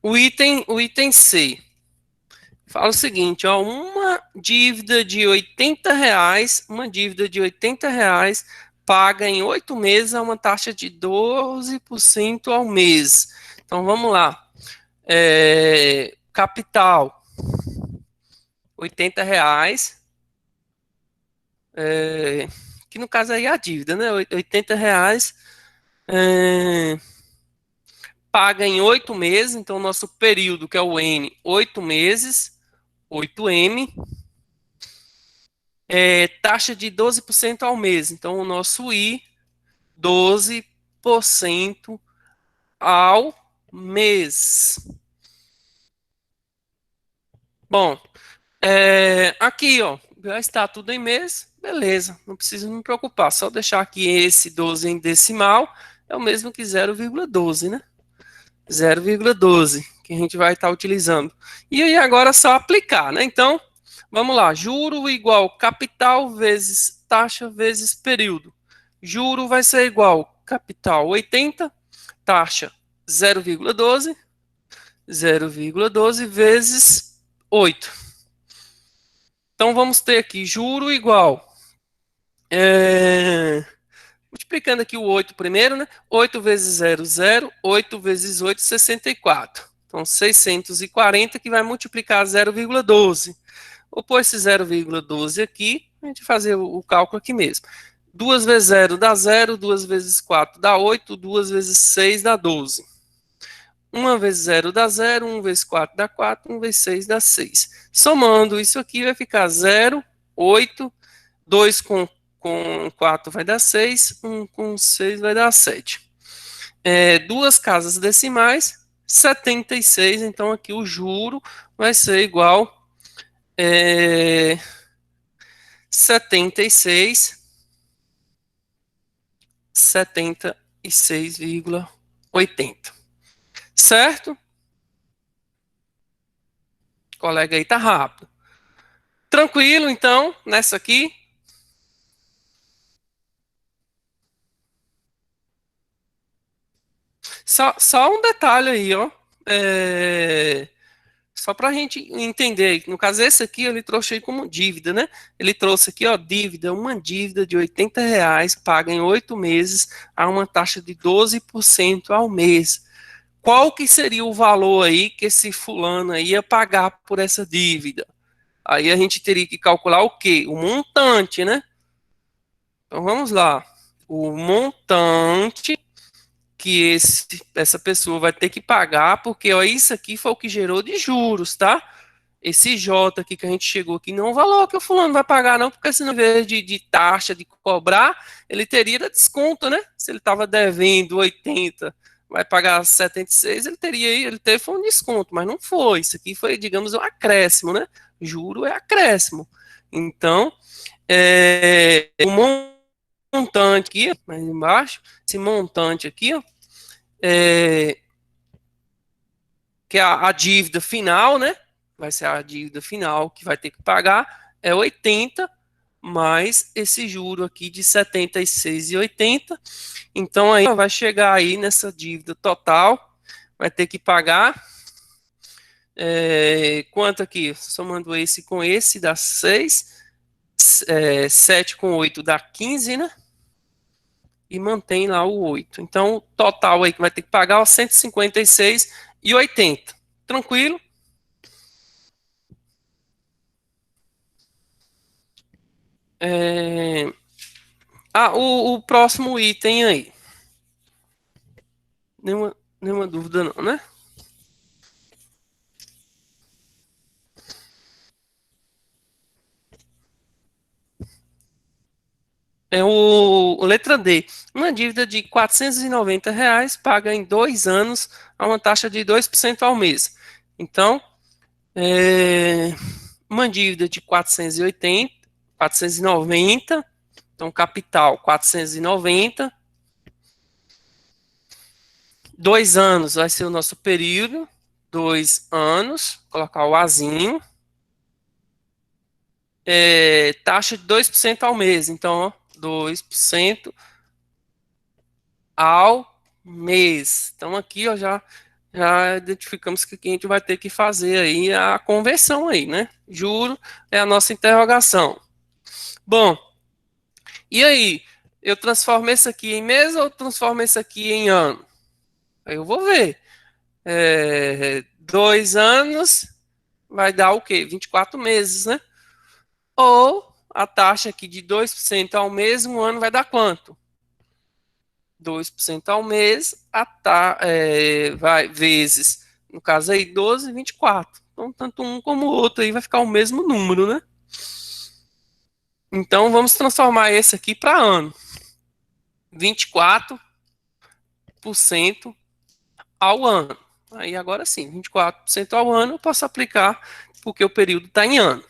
O item C fala o seguinte, ó, uma dívida de R$80, paga em 8 meses a uma taxa de 12% ao mês. Então vamos lá. Capital, R$80, que no caso aí é a dívida, né? R$80, paga em 8 meses, então o nosso período, que é o N, 8 meses, 8M, taxa de 12% ao mês, então o nosso I, 12% ao mês. Bom, aqui, ó, já está tudo em mês, beleza, não preciso me preocupar, só deixar aqui esse 12 em decimal, é o mesmo que 0,12, né? 0,12. que a gente vai estar utilizando. E aí agora é só aplicar, né? Então, vamos lá. Juro igual capital vezes taxa vezes período. Juro vai ser igual capital 80, taxa 0,12, 0,12 vezes 8. Então, vamos ter aqui juro igual... multiplicando aqui o 8 primeiro, né? 8 vezes 0, 0. 8 vezes 8, 64. Então, 640 que vai multiplicar 0,12. Vou pôr esse 0,12 aqui, a gente fazer o cálculo aqui mesmo. 2 vezes 0 dá 0, 2 vezes 4 dá 8, 2 vezes 6 dá 12. 1 vezes 0 dá 0, 1 vezes 4 dá 4, 1 vezes 6 dá 6. Somando isso aqui vai ficar 0, 8, 2 com 4 vai dar 6, 1 com 6 vai dar 7. Duas casas decimais, 76, então aqui o juro vai ser igual 76, 76,80. Certo? O colega aí tá rápido. Tranquilo, então, nessa aqui. Só um detalhe aí, ó. Só para a gente entender. No caso, esse aqui ele trouxe aí como dívida, né? Ele trouxe aqui, ó, dívida, uma dívida de R$ 80, paga em 8 meses, a uma taxa de 12% ao mês. Qual que seria o valor aí que esse fulano aí ia pagar por essa dívida? Aí a gente teria que calcular o quê? O montante, né? Então vamos lá. O montante que essa pessoa vai ter que pagar, porque ó, isso aqui foi o que gerou de juros, tá? Esse J aqui que a gente chegou aqui não é o valor que o fulano vai pagar, não, porque senão, em vez de taxa de cobrar, ele teria desconto, né? Se ele estava devendo 80, vai pagar 76, ele teve um desconto, mas não foi. Isso aqui foi, digamos, um acréscimo, né? Juro é acréscimo. Então, o montante aqui, mais embaixo, esse montante aqui, ó, que é a dívida final, né? Vai ser a dívida final que vai ter que pagar, é 80, mais esse juro aqui de 76,80. Então aí vai chegar aí nessa dívida total, vai ter que pagar quanto aqui? Somando esse com esse dá 6, 7 com 8 dá 15, né? E mantém lá o 8. Então, o total aí que vai ter que pagar é 156,80. Tranquilo? O próximo item aí. Nenhuma dúvida não, né? Letra D. Uma dívida de R$ 490 paga em 2 anos a uma taxa de 2% ao mês. Então, uma dívida de 480, 490, então capital 490. 2 anos vai ser o nosso período, 2 anos, colocar o Azinho. Taxa de 2% ao mês, então, ó, 2% ao mês. Então, aqui, ó, já identificamos que a gente vai ter que fazer aí a conversão aí, né? Juro é a nossa interrogação. Bom, e aí? Eu transformo isso aqui em mês ou transformo isso aqui em ano? Aí eu vou ver. 2 anos vai dar o quê? 24 meses, né? Ou a taxa aqui de 2% ao mês, um ano vai dar quanto? 2% ao mês, vai vezes, no caso aí, 12, 24. Então, tanto um como o outro aí vai ficar o mesmo número, né? Então, vamos transformar esse aqui para ano. 24% ao ano. Aí, agora sim, 24% ao ano eu posso aplicar, porque o período está em ano.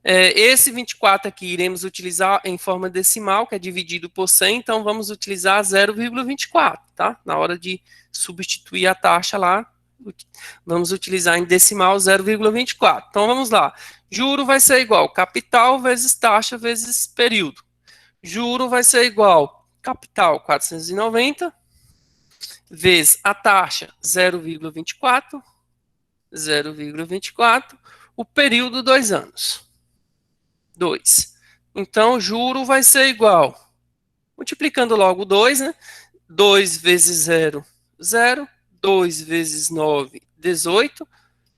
Esse 24 aqui iremos utilizar em forma decimal, que é dividido por 100, então vamos utilizar 0,24, tá? Na hora de substituir a taxa lá, Vamos utilizar em decimal 0,24. Então, vamos lá. Juro vai ser igual capital vezes taxa vezes período. Juro vai ser igual capital 490 vezes a taxa 0,24, 0,24, o período 2 anos. 2. Então, juro vai ser igual, multiplicando logo 2, né? 2 vezes 0, 0. 2 vezes 9, 18.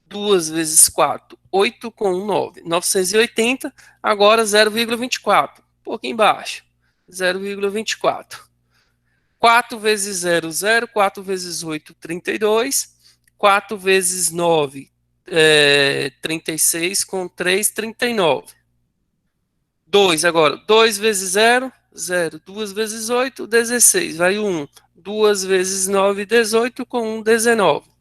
2 vezes 4, 8 com 1, 9. 980, agora 0,24. Um pouquinho embaixo. 0,24. 4 vezes 0, 0. 4 vezes 8, 32. 4 vezes 9, 36 com 3, 39. 2 agora. 2 vezes 0, 0. 2 vezes 8, 16. Vai 1. 2 vezes 9, 18 com 1, 19.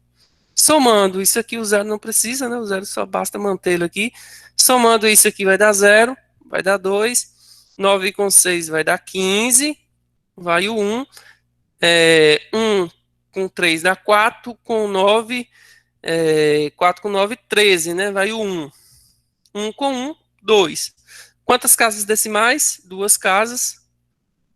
Somando isso aqui, o zero não precisa, né? O zero só basta mantê-lo aqui. Somando isso aqui vai dar 0, vai dar 2. 9 com 6 vai dar 15. Vai o 1. 1 com 3 dá 4. Com 9, 4 com 9, 13, né? Vai o 1. 1 com 1, 2. Quantas casas decimais? 2 casas.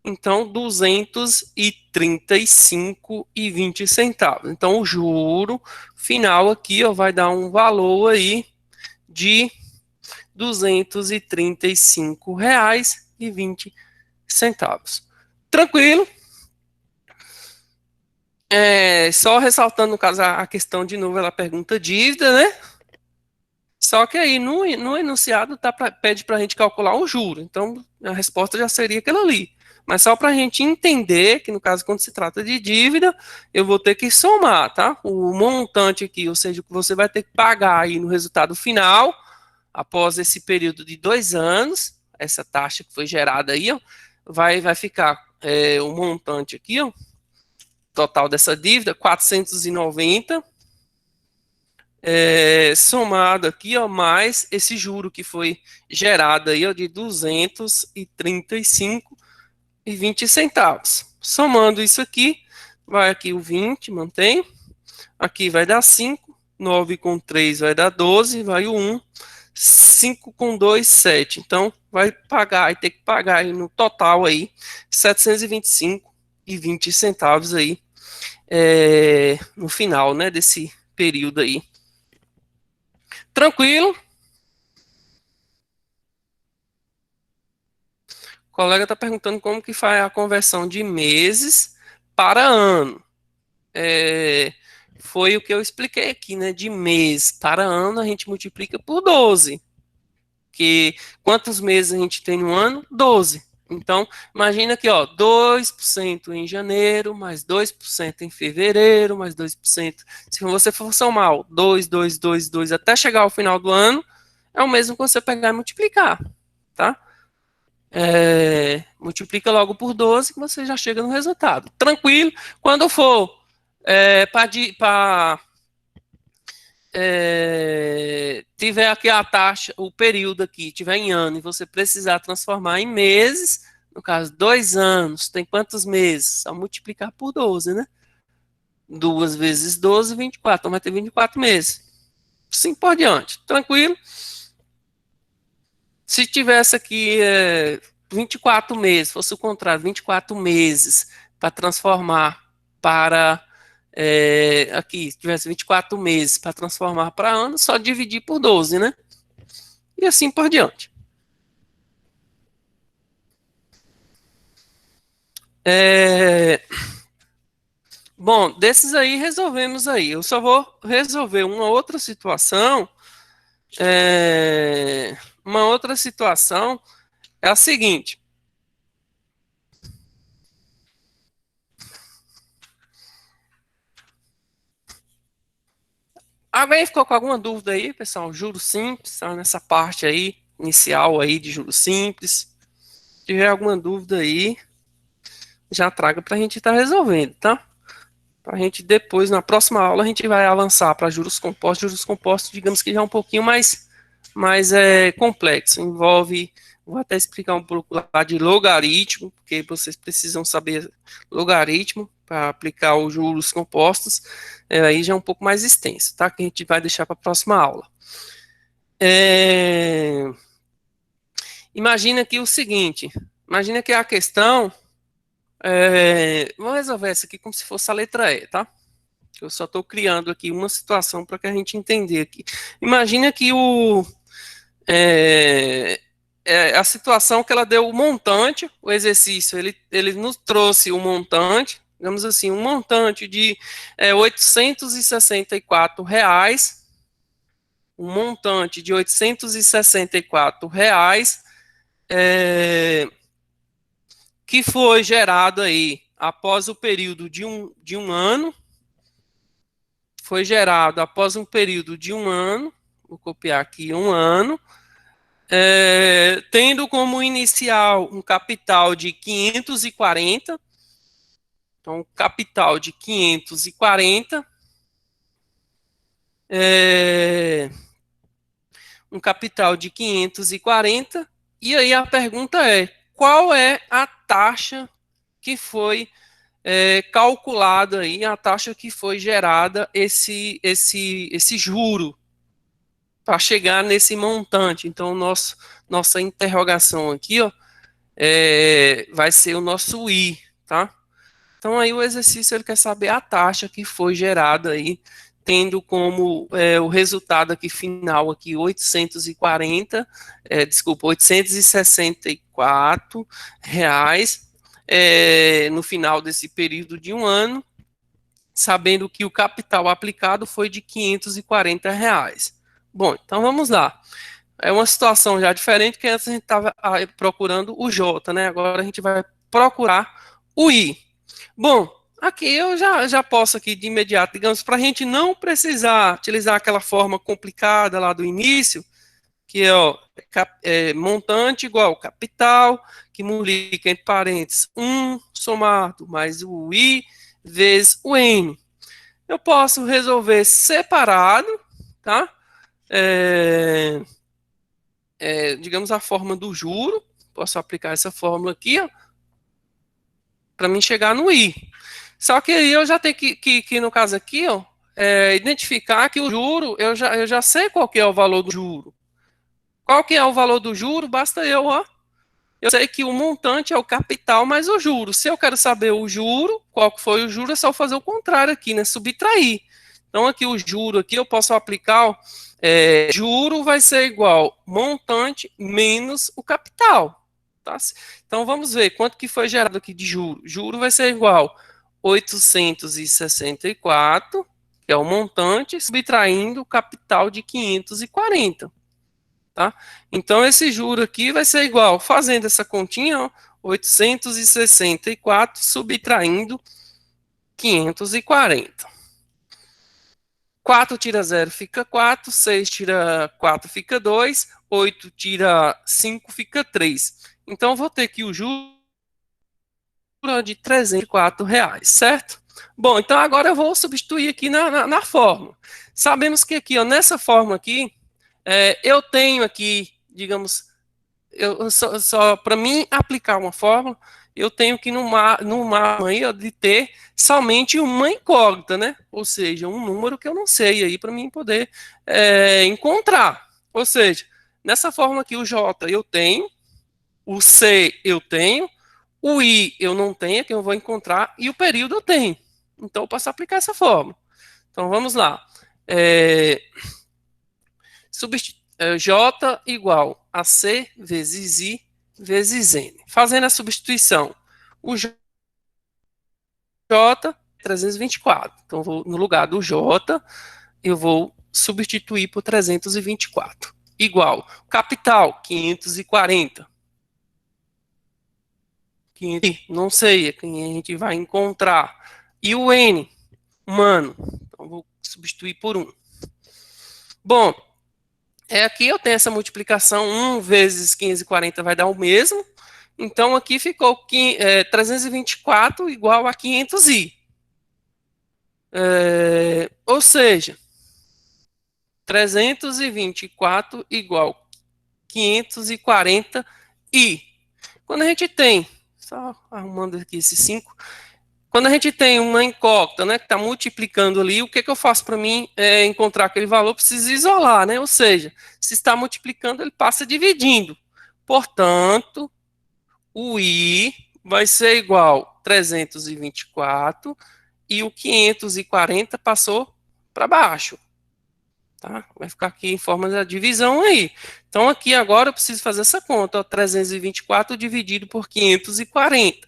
Então, 235,20 centavos. Então, o juro final aqui, ó, vai dar um valor aí de R$ 235,20. Tranquilo? Só ressaltando, no caso, a questão de novo, ela pergunta dívida, né? Só que aí, no enunciado, pede para a gente calcular o juro. Então, a resposta já seria aquela ali. Mas só para a gente entender que, no caso, quando se trata de dívida, eu vou ter que somar, tá? O montante aqui, ou seja, o que você vai ter que pagar aí no resultado final, após esse período de 2 anos, essa taxa que foi gerada aí, ó, vai ficar o montante aqui, ó, total dessa dívida, 490, somado aqui, ó, mais esse juro que foi gerado aí, ó, de 235,20 centavos. Somando isso aqui, vai aqui o 20, mantém. Aqui vai dar 5. 9 com 3 vai dar 12. Vai o 1. 5 com 2, 7. Então, vai ter que pagar aí no total aí, 725,20 centavos aí, no final, né, desse período aí. Tranquilo? O colega está perguntando como que faz a conversão de meses para ano. Foi o que eu expliquei aqui, né? De mês para ano, a gente multiplica por 12. Que quantos meses a gente tem no ano? 12. Então, imagina aqui, ó, 2% em janeiro, mais 2% em fevereiro, mais 2%. Se você for somar 2, 2, 2, 2 até chegar ao final do ano, é o mesmo que você pegar e multiplicar, tá? Multiplica logo por 12 que você já chega no resultado. Tranquilo? Quando for tiver aqui a taxa, o período aqui, tiver em ano, e você precisar transformar em meses, no caso, 2 anos, tem quantos meses? Só multiplicar por 12, né? 2 vezes 12, 24. Então vai ter 24 meses. Assim por diante. Tranquilo? Se tivesse aqui 24 meses, fosse o contrário, 24 meses para transformar para aqui, se tivesse 24 meses para transformar para ano, só dividir por 12, né? E assim por diante. Bom, desses aí resolvemos aí. Eu só vou resolver uma outra situação. Uma outra situação é a seguinte. Alguém ficou com alguma dúvida aí, pessoal? Juros simples, tá? Nessa parte aí, inicial aí de juros simples. Se tiver alguma dúvida aí, já traga para a gente estar resolvendo, tá? Para a gente depois, na próxima aula, a gente vai avançar para juros compostos. Juros compostos, digamos que já é um pouquinho mais complexo. Envolve Vou até explicar um pouco lá de logaritmo, porque vocês precisam saber logaritmo para aplicar os juros compostos. Aí já é um pouco mais extenso, tá? Que a gente vai deixar para a próxima aula. Imagina aqui o seguinte, imagina que a questão, vou resolver essa aqui como se fosse a letra E, tá? Eu só estou criando aqui uma situação para que a gente entender aqui. Imagina que a situação que ela deu o montante, o exercício, ele nos trouxe o montante, digamos assim, um montante de R$ 864, um montante de R$ 864, que foi gerado aí após o período de um ano, foi gerado após um período de um ano, vou copiar aqui um ano, tendo como inicial um capital de 540, então capital de 540, um capital de 540, e aí a pergunta é, qual é a taxa que foi calculada aí, a taxa que foi gerada esse juro para chegar nesse montante. Então, nossa interrogação aqui, ó, vai ser o nosso I, tá? Então, aí o exercício ele quer saber a taxa que foi gerada aí, tendo como o resultado aqui final aqui 864 reais no final desse período de um ano, sabendo que o capital aplicado foi de R$ 540. Bom, então vamos lá. É uma situação já diferente, que antes a gente estava procurando o J, né? Agora a gente vai procurar o I. Bom, aqui eu já posso aqui de imediato, digamos, para a gente não precisar utilizar aquela forma complicada lá do início, que é montante igual capital, que multiplica entre parênteses 1 somado mais o I vezes o N. Eu posso resolver separado, tá? Digamos, a forma do juro, posso aplicar essa fórmula aqui, ó, para mim chegar no I. Só que aí eu já tenho que no caso aqui, ó, identificar que o juro, eu já sei qual que é o valor do juro. Qual que é o valor do juro? Basta eu sei que o montante é o capital mais o juro. Se eu quero saber o juro, qual que foi o juro, é só fazer o contrário aqui, né? Subtrair. Então, aqui o juro, aqui eu posso aplicar, juro vai ser igual montante menos o capital. Tá? Então, vamos ver quanto que foi gerado aqui de juro. Juro vai ser igual 864, que é o montante, subtraindo o capital de 540. Tá? Então, esse juro aqui vai ser igual, fazendo essa continha, ó, 864 subtraindo 540. 4 tira 0 fica 4, 6 tira 4 fica 2, 8 tira 5 fica 3. Então, vou ter aqui o juro de R$ 304, certo? Bom, então agora eu vou substituir aqui na fórmula. Sabemos que aqui, ó, nessa fórmula aqui, eu tenho aqui, digamos, só para mim aplicar uma fórmula, eu tenho que no máximo aí, ó, de ter somente uma incógnita, né? Ou seja, um número que eu não sei aí para mim poder encontrar. Ou seja, nessa fórmula aqui o J eu tenho, o C eu tenho, o I eu não tenho, que eu vou encontrar, e o período eu tenho. Então eu posso aplicar essa fórmula. Então vamos lá. J igual a C vezes I vezes N. Fazendo a substituição, o J é 324. Então, no lugar do J, eu vou substituir por 324. Igual, capital, 540. Não sei, é quem a gente vai encontrar. E o N, humano. Então, vou substituir por 1. Bom, aqui eu tenho essa multiplicação, 1 vezes 540 vai dar o mesmo. Então, aqui ficou 324 igual a 500i. Ou seja, 324 igual 540 I. Quando a gente tem, só arrumando aqui esses 5, quando a gente tem uma incógnita, né, que está multiplicando ali, o que, que eu faço para mim encontrar aquele valor? Eu preciso isolar, né? Ou seja, se está multiplicando, ele passa dividindo. Portanto, o I vai ser igual a 324 e o 540 passou para baixo. Tá? Vai ficar aqui em forma da divisão aí. Então, aqui agora eu preciso fazer essa conta. Ó, 324 dividido por 540.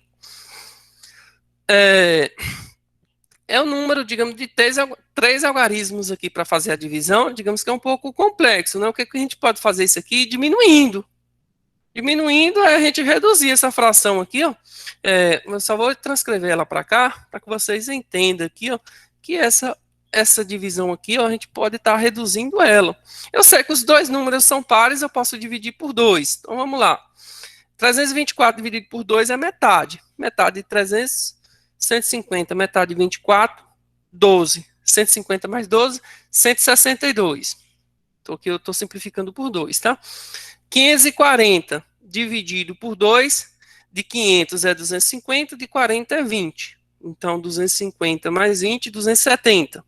É o número, digamos, de três algarismos aqui para fazer a divisão. Digamos que é um pouco complexo. Né? O que, que a gente pode fazer isso aqui? Diminuindo. Diminuindo é a gente reduzir essa fração aqui. Ó. Eu só vou transcrever ela para cá, para que vocês entendam aqui, ó, que essa divisão aqui, ó, a gente pode estar reduzindo ela. Eu sei que os dois números são pares, eu posso dividir por 2. Então, vamos lá. 324 dividido por 2 é metade. Metade de 300, 150. Metade de 24, 12. 150 mais 12, 162. Então, aqui eu estou simplificando por 2, tá? 540 dividido por 2, de 500 é 250, de 40 é 20. Então, 250 mais 20, 270.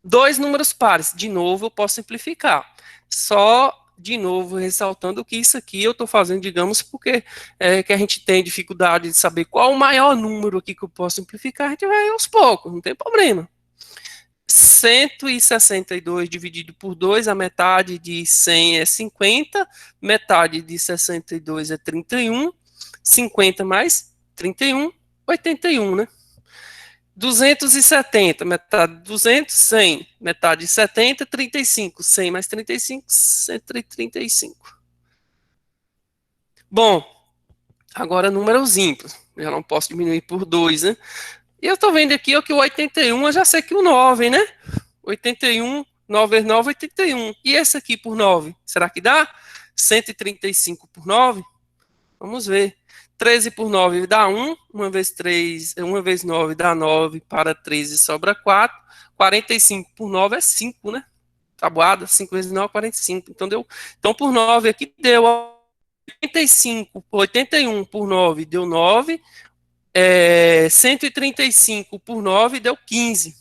Dois números pares. De novo, eu posso simplificar. Só, de novo, ressaltando que isso aqui eu estou fazendo, digamos, porque que a gente tem dificuldade de saber qual o maior número aqui que eu posso simplificar, a gente vai aos poucos, não tem problema. 162 dividido por 2, a metade de 100 é 50, metade de 62 é 31, 50 mais 31, 81, né? 270, metade de 200, 100, metade de 70, 35, 100 mais 35, 135. Bom, agora números ímpares, já não posso diminuir por 2, né? E eu tô vendo aqui ó, que o 81, eu já sei que o 9, né? 81, 9 vezes 9, 81. E esse aqui por 9, será que dá? 135 por 9? Vamos ver. 13 por 9 dá 1, 1 vezes 3, 1 vezes 9 dá 9, para 13 sobra 4, 45 por 9 é 5, né? Tabuada, 5 vezes 9 é 45, então por 9 aqui deu 81 por 9 deu 9, 135 por 9 deu 15.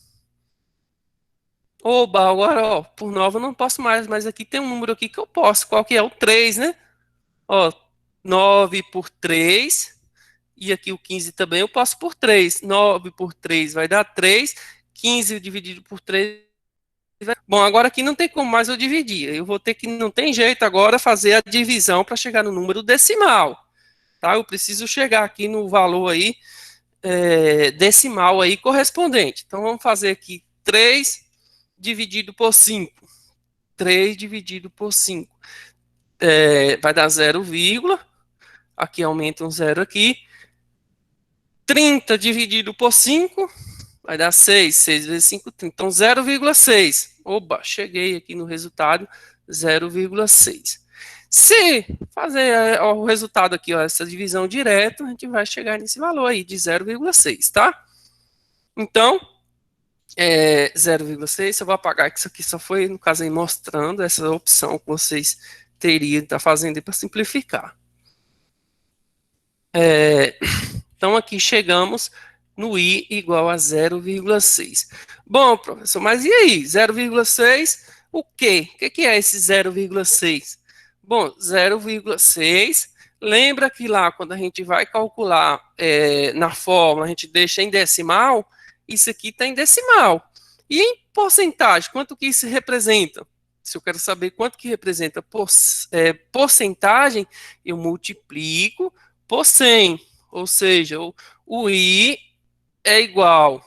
Oba, agora, ó, por 9 eu não posso mais, mas aqui tem um número aqui que eu posso, qual que é? O 3, né? Ó, 9 por 3, e aqui o 15 também eu passo por 3. 9 por 3 vai dar 3. 15 dividido por 3. Bom, agora aqui não tem como mais eu dividir. Eu vou ter que, não tem jeito agora, fazer a divisão para chegar no número decimal. Tá? Eu preciso chegar aqui no valor aí, decimal aí correspondente. Então vamos fazer aqui 3 dividido por 5. 3 dividido por 5. Vai dar 0, aqui aumenta um 0 aqui. 30 dividido por 5 vai dar 6. 6 vezes 5, 30. Então, 0,6. Oba, cheguei aqui no resultado, 0,6. Se fazer o resultado aqui, ó, essa divisão direta, a gente vai chegar nesse valor aí de 0,6, tá? Então, 0,6, eu vou apagar que isso aqui só foi, no caso aí, mostrando essa opção que vocês teriam de estar fazendo para simplificar. Então, aqui chegamos no I igual a 0,6. Bom, professor, mas e aí? 0,6, o quê? O que é esse 0,6? Bom, 0,6, lembra que lá, quando a gente vai calcular na fórmula, a gente deixa em decimal, isso aqui está em decimal. E em porcentagem, quanto que isso representa? Se eu quero saber quanto que representa porcentagem, eu multiplico por 100. Ou seja, o I é igual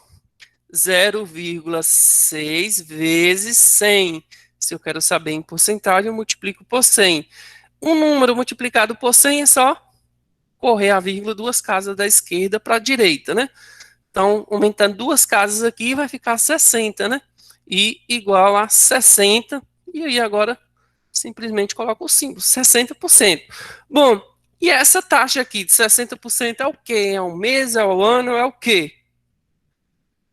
a 0,6 vezes 100. Se eu quero saber em porcentagem, eu multiplico por 100. Um número multiplicado por 100 é só correr a vírgula 2 casas da esquerda para a direita, né? Então, aumentando 2 casas aqui, vai ficar 60, né? I igual a 60. E aí agora, simplesmente coloco o símbolo, 60%. Bom, e essa taxa aqui de 60% é o quê? É o mês, é o ano, é o quê?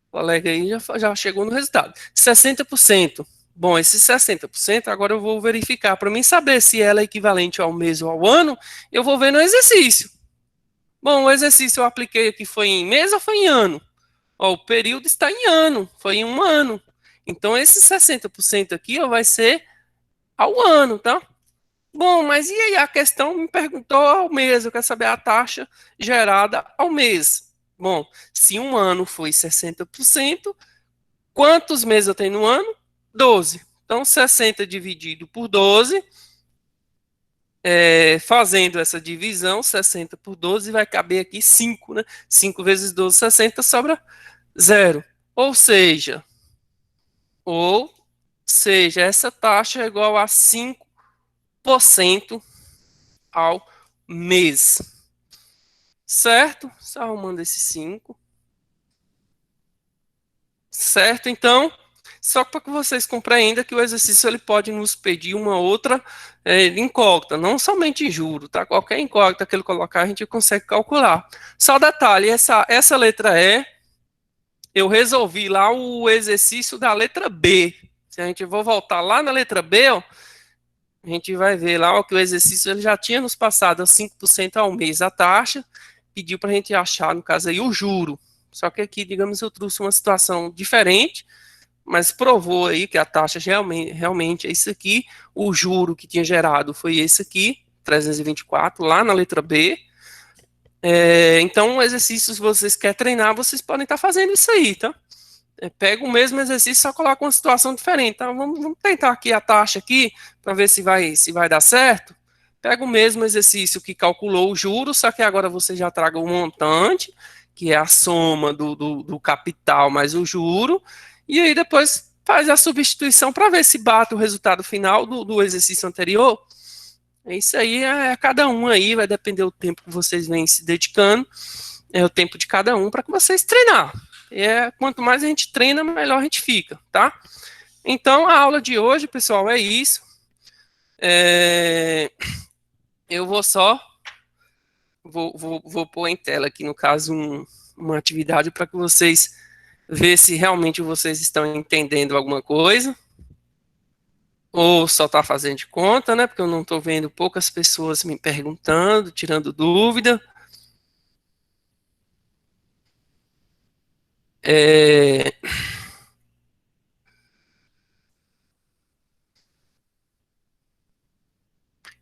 O colega aí já chegou no resultado. 60% Bom, esse 60%, agora eu vou verificar. Para mim saber se ela é equivalente ao mês ou ao ano, eu vou ver no exercício. Bom, o exercício eu apliquei aqui foi em mês ou foi em ano? Ó, o período está em ano, foi em um ano. Então, esse 60% aqui ó, vai ser ao ano, tá? Bom, mas e aí a questão me perguntou ao mês, eu quero saber a taxa gerada ao mês. Bom, se um ano foi 60%, quantos meses eu tenho no ano? 12. Então, 60 dividido por 12, fazendo essa divisão, 60 por 12, vai caber aqui 5, né? 5 vezes 12, 60, sobra 0. Ou seja, essa taxa é igual a 5% ao mês. Certo? Só arrumando esse 5. Certo? Então, só para que vocês compreendam que o exercício ele pode nos pedir uma outra incógnita, não somente juro, tá? Qualquer incógnita que ele colocar, a gente consegue calcular. Só detalhe, essa letra E, eu resolvi lá o exercício da letra B. Se a gente for voltar lá na letra B, ó, a gente vai ver lá ó, que o exercício ele já tinha nos passado a 5% ao mês a taxa, pediu para a gente achar, no caso aí, o juro. Só que aqui, digamos, eu trouxe uma situação diferente, mas provou aí que a taxa realmente é isso aqui, o juro que tinha gerado foi esse aqui, 324, lá na letra B. Então, o exercício, se vocês querem treinar, vocês podem estar fazendo isso aí, tá? Pega o mesmo exercício, só coloca uma situação diferente. Então, vamos tentar aqui a taxa aqui, para ver se vai dar certo. Pega o mesmo exercício que calculou o juro, só que agora você já traga o montante, que é a soma do capital mais o juro, e aí depois faz a substituição para ver se bate o resultado final do exercício anterior. Isso aí é cada um aí, vai depender do tempo que vocês vêm se dedicando, é o tempo de cada um para que vocês treinar. Quanto mais a gente treina, melhor a gente fica, tá? Então, a aula de hoje, pessoal, é isso. Eu vou pôr em tela aqui, no caso, uma atividade para que vocês vejam se realmente vocês estão entendendo alguma coisa, ou só está fazendo de conta, né? Porque eu não estou vendo poucas pessoas me perguntando, tirando dúvida.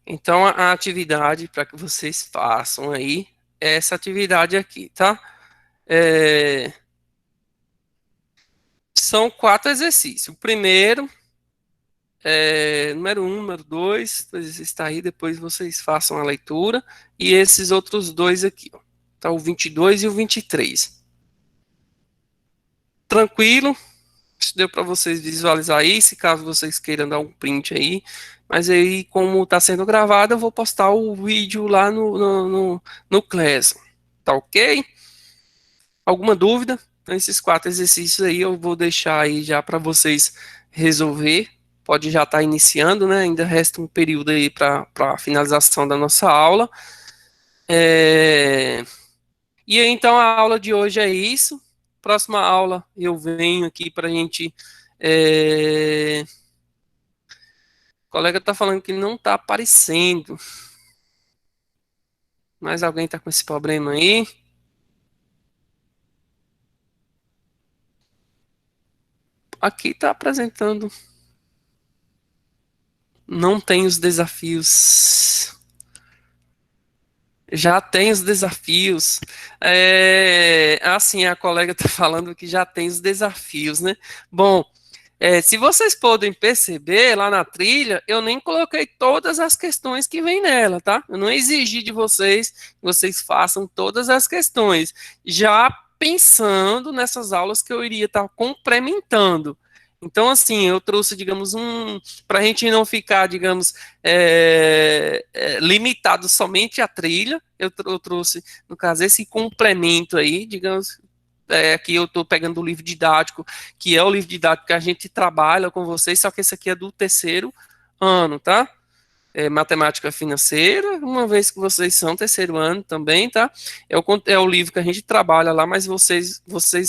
Então, a atividade para que vocês façam aí é essa atividade aqui, tá? São 4 exercícios. O primeiro número 1, número 2, está aí, depois vocês façam a leitura. E esses outros dois aqui, ó. Tá o 22 e o 23. Tranquilo? Isso deu para vocês visualizar aí, se caso vocês queiram dar um print aí. Mas aí, como está sendo gravado, eu vou postar o vídeo lá no Classroom. Tá ok? Alguma dúvida? Então, esses 4 exercícios aí eu vou deixar aí já para vocês resolver. Pode já estar iniciando, né? Ainda resta um período aí para a finalização da nossa aula. E aí, então, a aula de hoje é isso. Próxima aula eu venho aqui para a gente. O colega está falando que não está aparecendo. Mais alguém está com esse problema aí? Aqui está apresentando. Não tem os desafios. Já tem os desafios. Assim, a colega está falando que já tem os desafios, né? Bom, se vocês podem perceber, lá na trilha, eu nem coloquei todas as questões que vem nela, tá? Eu não exigi de vocês que vocês façam todas as questões, já pensando nessas aulas que eu iria estar complementando. Então, assim, eu trouxe, digamos, para a gente não ficar, digamos, limitado somente à trilha, eu trouxe, no caso, esse complemento aí, digamos, aqui eu estou pegando o livro didático, que é o livro didático que a gente trabalha com vocês, só que esse aqui é do 3º ano, tá? Matemática financeira, uma vez que vocês são 3º ano também, tá? É o livro que a gente trabalha lá, mas vocês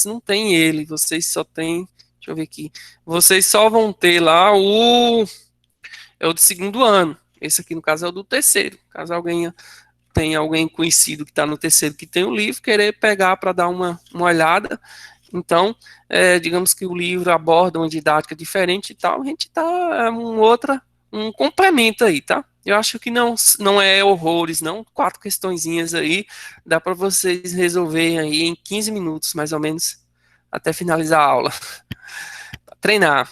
não têm ele, vocês só têm, Deixa eu ver aqui. Vocês só vão ter lá é o do segundo ano. Esse aqui, no caso, é o do terceiro. Caso alguém tem alguém conhecido que está no terceiro que tem o livro, querer pegar para dar uma olhada. Então, digamos que o livro aborda uma didática diferente e tal, a gente tá um complemento aí, tá? Eu acho que não é horrores, não. 4 questõezinhas aí, dá para vocês resolverem aí em 15 minutos, mais ou menos, até finalizar a aula. Pra treinar.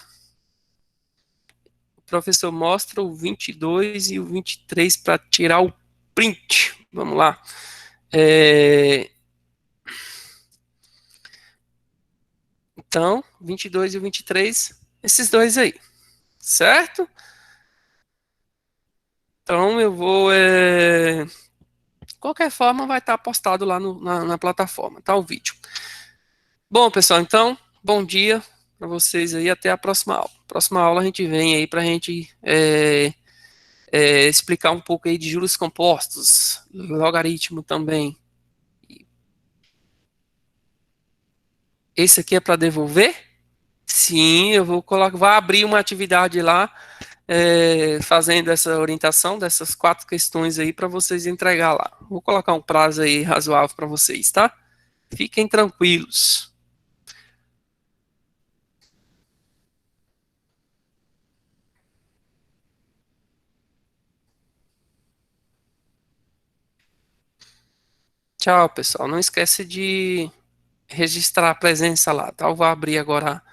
O professor mostra o 22 e o 23 para tirar o print. Vamos lá. Então, 22 e o 23, esses dois aí, certo? Então, eu vou. De qualquer forma, vai estar postado lá na plataforma, tá? O vídeo. Bom, pessoal, então, bom dia para vocês aí. Até a próxima aula. Próxima aula a gente vem aí para a gente explicar um pouco aí de juros compostos, logaritmo também. Esse aqui é para devolver? Sim, eu vou abrir uma atividade lá, fazendo essa orientação dessas 4 questões aí para vocês entregar lá. Vou colocar um prazo aí razoável para vocês, tá? Fiquem tranquilos. Tchau, pessoal. Não esquece de registrar a presença lá, tá? Eu vou abrir agora